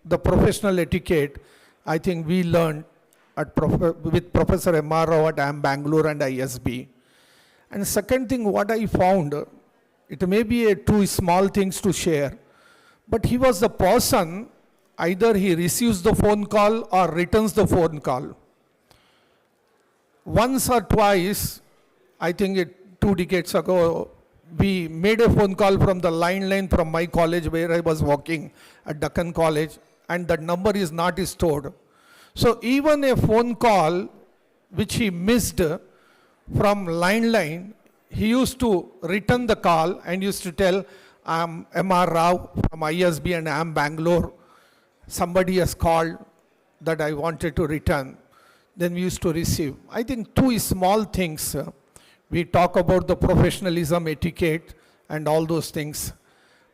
the professional etiquette, I think we learned with Professor M.R. Rao at IIM Bangalore and ISB. And second thing, what I found, it may be two small things to share, but he was the person, either he receives the phone call or returns the phone call. Once or twice, I think 2 decades ago, we made a phone call from the line from my college where I was working at Deccan College, and that number is not stored. So even a phone call which he missed from line, he used to return the call and used to tell, I'm M.R. Rao from ISB and IIM Bangalore. Somebody has called that I wanted to return. Then we used to receive. I think two small things. We talk about the professionalism, etiquette, and all those things.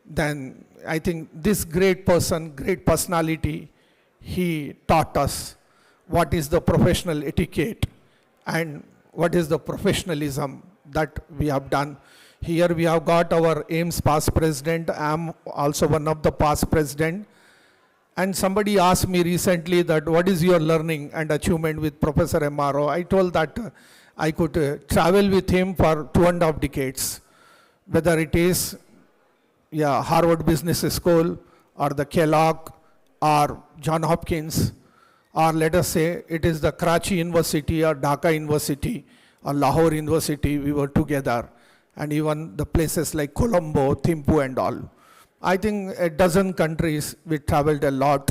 Then I think this great person, great personality, he taught us what is the professional etiquette and what is the professionalism that we have done. Here we have got our AIMS past president. I am also one of the past president. And somebody asked me recently that what is your learning and achievement with Professor M.R. Rao? I told that I could travel with him for 2.5 decades. Whether it is Harvard Business School or the Kellogg or John Hopkins, or let us say it is the Karachi University or Dhaka University or Lahore University, we were together. And even the places like Colombo, Thimphu and all. I think a dozen countries we traveled a lot,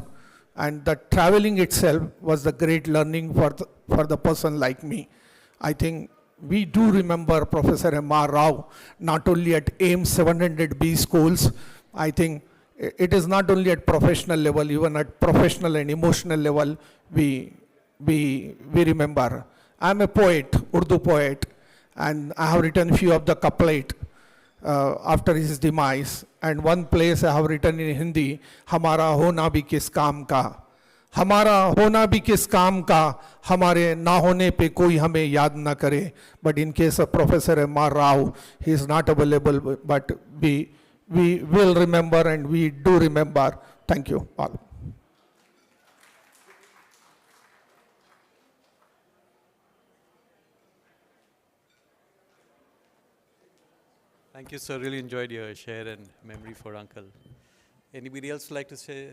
and the traveling itself was the great learning for the person like me. I think we do remember Professor M.R. Rao, not only at AIMS 700B schools. I think it is not only at professional level, even at professional and emotional level, we remember. I'm a poet, Urdu poet, and I have written few of the couplet after his demise. And one place I have written in Hindi, Hamara hona bhi kis kaam ka. Hamara hona bhi kis kaam ka, hamare na hone pe koi hame yaad na kare. But in case of Professor M.R. Rao, he is not available, but we will remember and we do remember. Thank you all. Thank you, sir. Really enjoyed your share and memory for Uncle. Anybody else like to say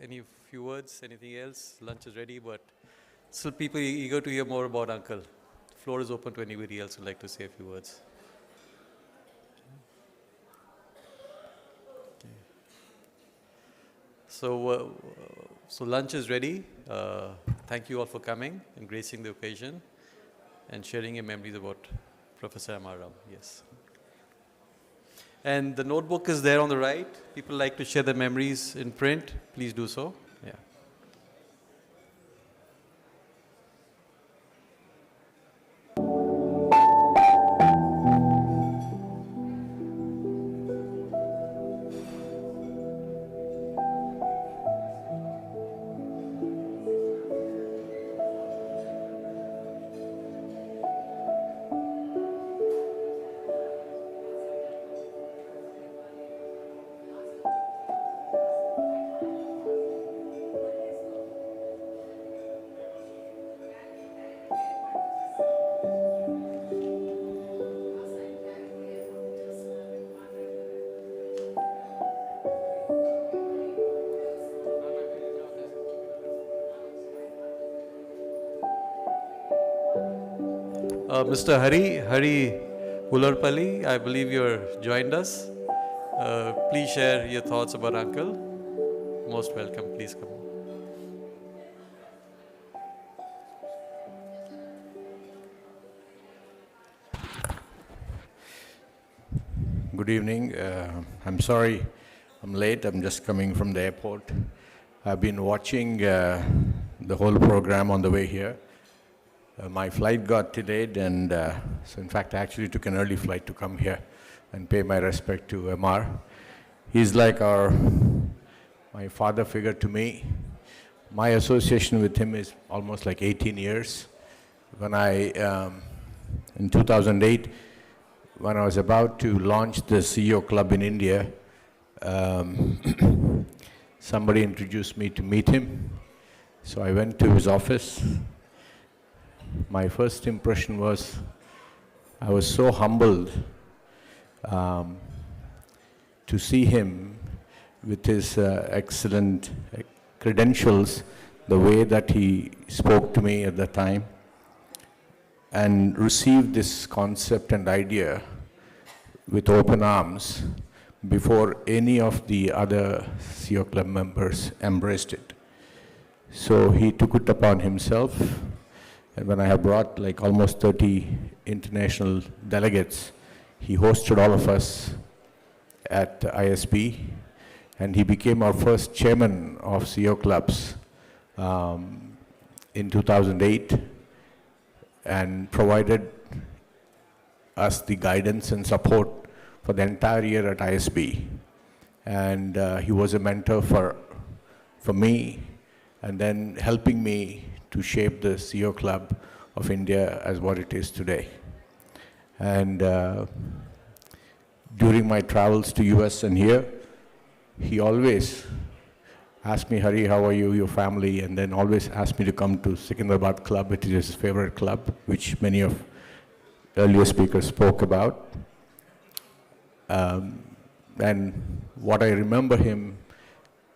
any few words? Anything else? Lunch is ready, but still people eager to hear more about Uncle. The floor is open to anybody else who'd like to say a few words. Okay. So lunch is ready. Thank you all for coming and gracing the occasion. and sharing your memories about Professor M.R. Rao. Yes. And the notebook is there on the right. People like to share their memories in print. Please do so. Yeah. Mr. Hari Hularpalli, I believe you're joined us. Please share your thoughts about Uncle. Most welcome. Please come. Good evening. I'm sorry I'm late. I'm just coming from the airport. I've been watching the whole program on the way here. My flight got delayed, and so in fact I actually took an early flight to come here and pay my respect to MR. He's like my father figure to me. My association with him is almost like 18 years. When in 2008, when I was about to launch the CEO Club in India, somebody introduced me to meet him. So I went to his office. My first impression was, I was so humbled to see him with his excellent credentials, the way that he spoke to me at the time, and received this concept and idea with open arms before any of the other CEO Club members embraced it. So he took it upon himself. And when I have brought like almost 30 international delegates, he hosted all of us at ISB, and he became our first chairman of CEO Clubs in 2008, and provided us the guidance and support for the entire year at ISB. And he was a mentor for me, and then helping me to shape the CEO Club of India as what it is today. And during my travels to US and here, he always asked me, Hari, how are you, your family? And then always asked me to come to Secunderabad Club, which is his favorite club, which many of earlier speakers spoke about. And what I remember him,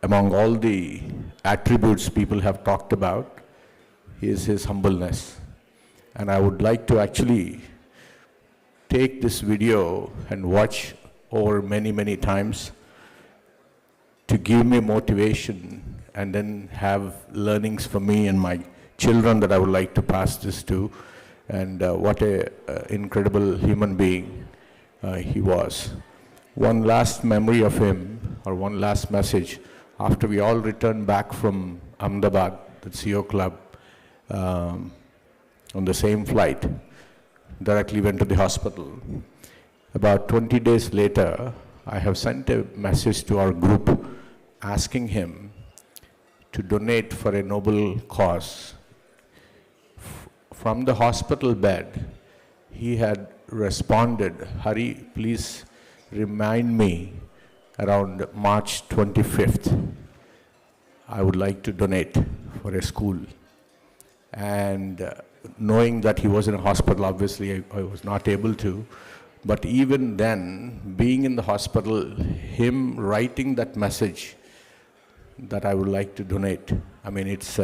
among all the attributes people have talked about, is his humbleness. And I would like to actually take this video and watch over many, many times to give me motivation, and then have learnings for me and my children that I would like to pass this to. And what an incredible human being he was. One last memory of him, or one last message, after we all returned back from Ahmedabad, the CEO Club, on the same flight, directly went to the hospital. About 20 days later, I have sent a message to our group asking him to donate for a noble cause. From the hospital bed, he had responded, Hari, please remind me around March 25th. I would like to donate for a school. And knowing that he was in a hospital, obviously I was not able to. But even then, being in the hospital, him writing that message that I would like to donate, I mean, it's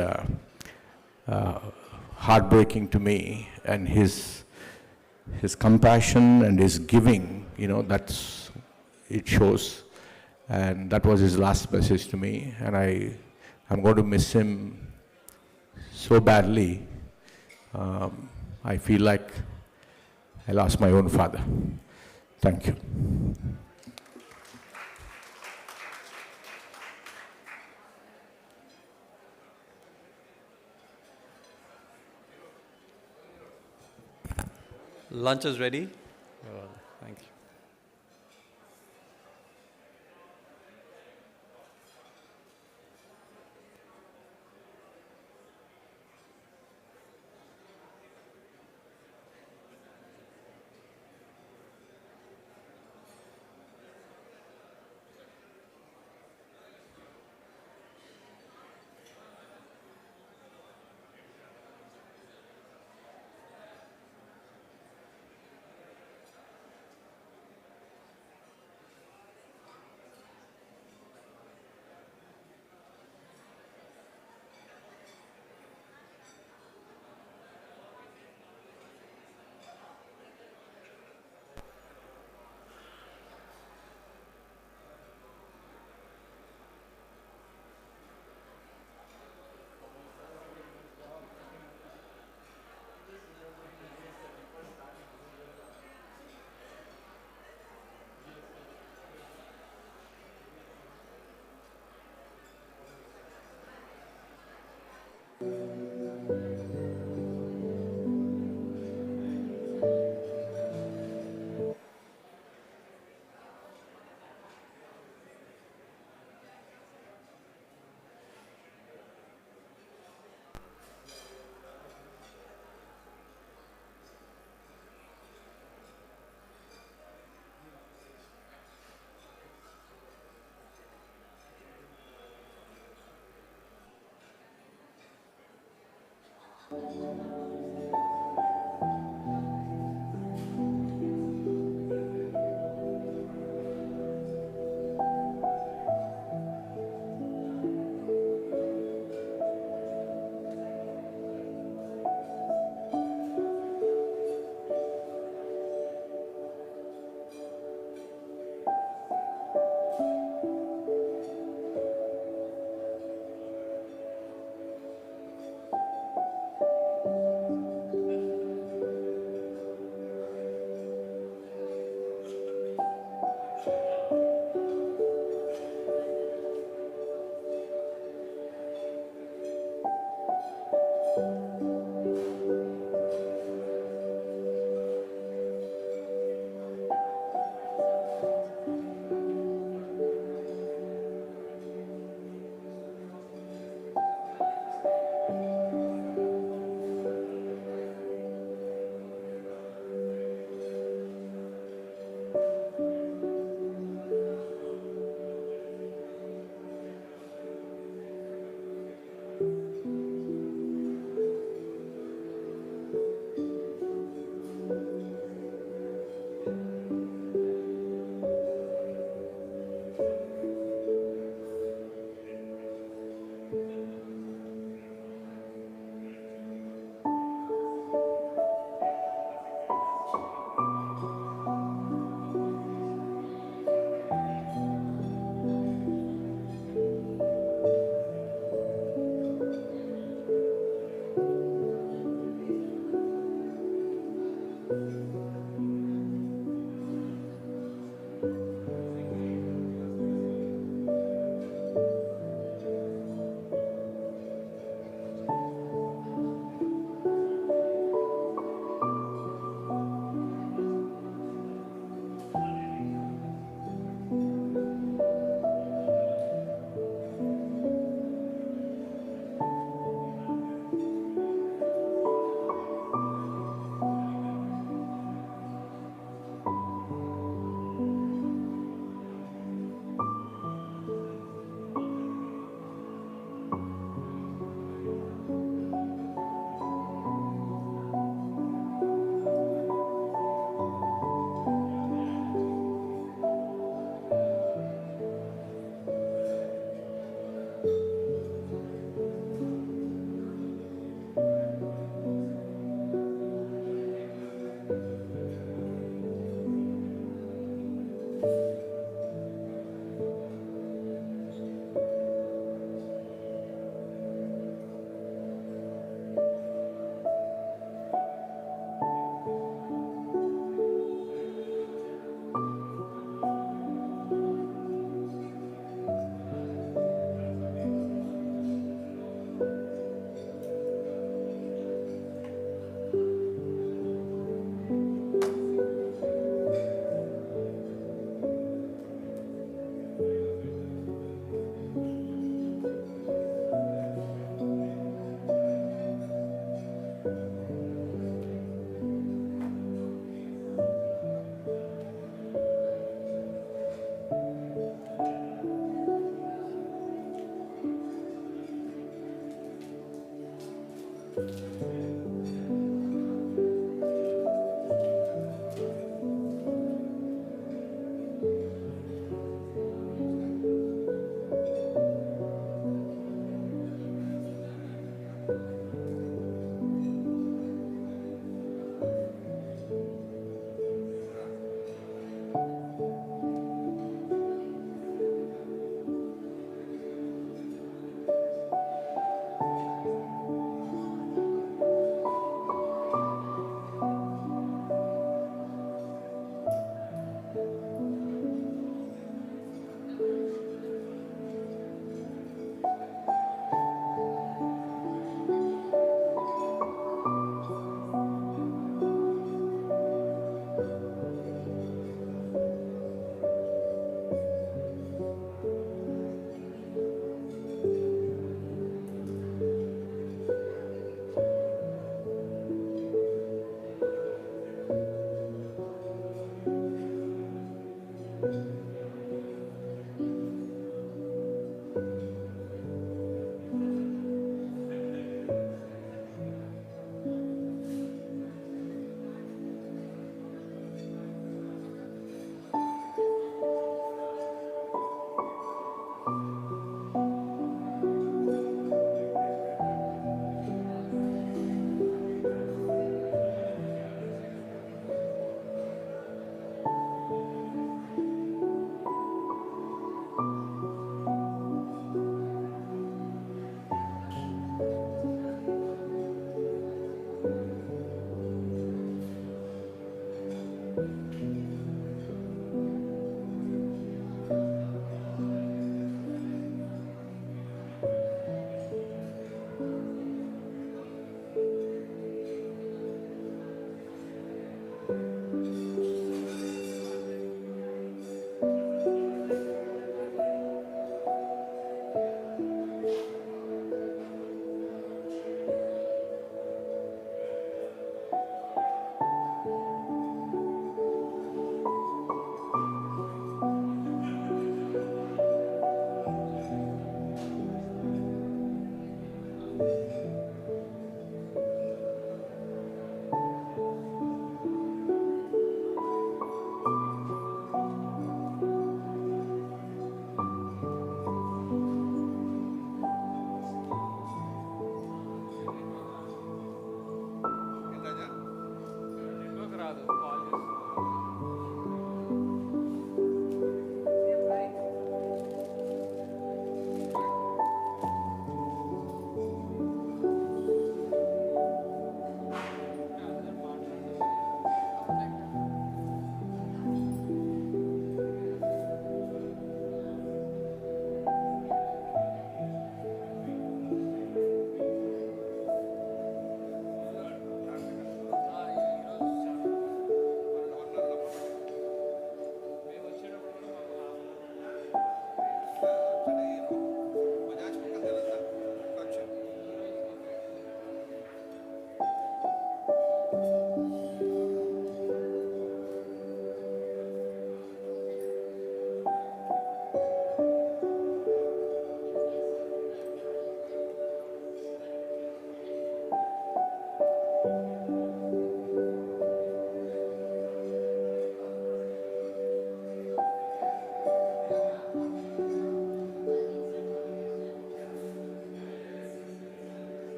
heartbreaking to me. And his compassion and his giving, it shows. And that was his last message to me. And I'm going to miss him so badly. I feel like I lost my own father. Thank you. Lunch is ready. Thank you.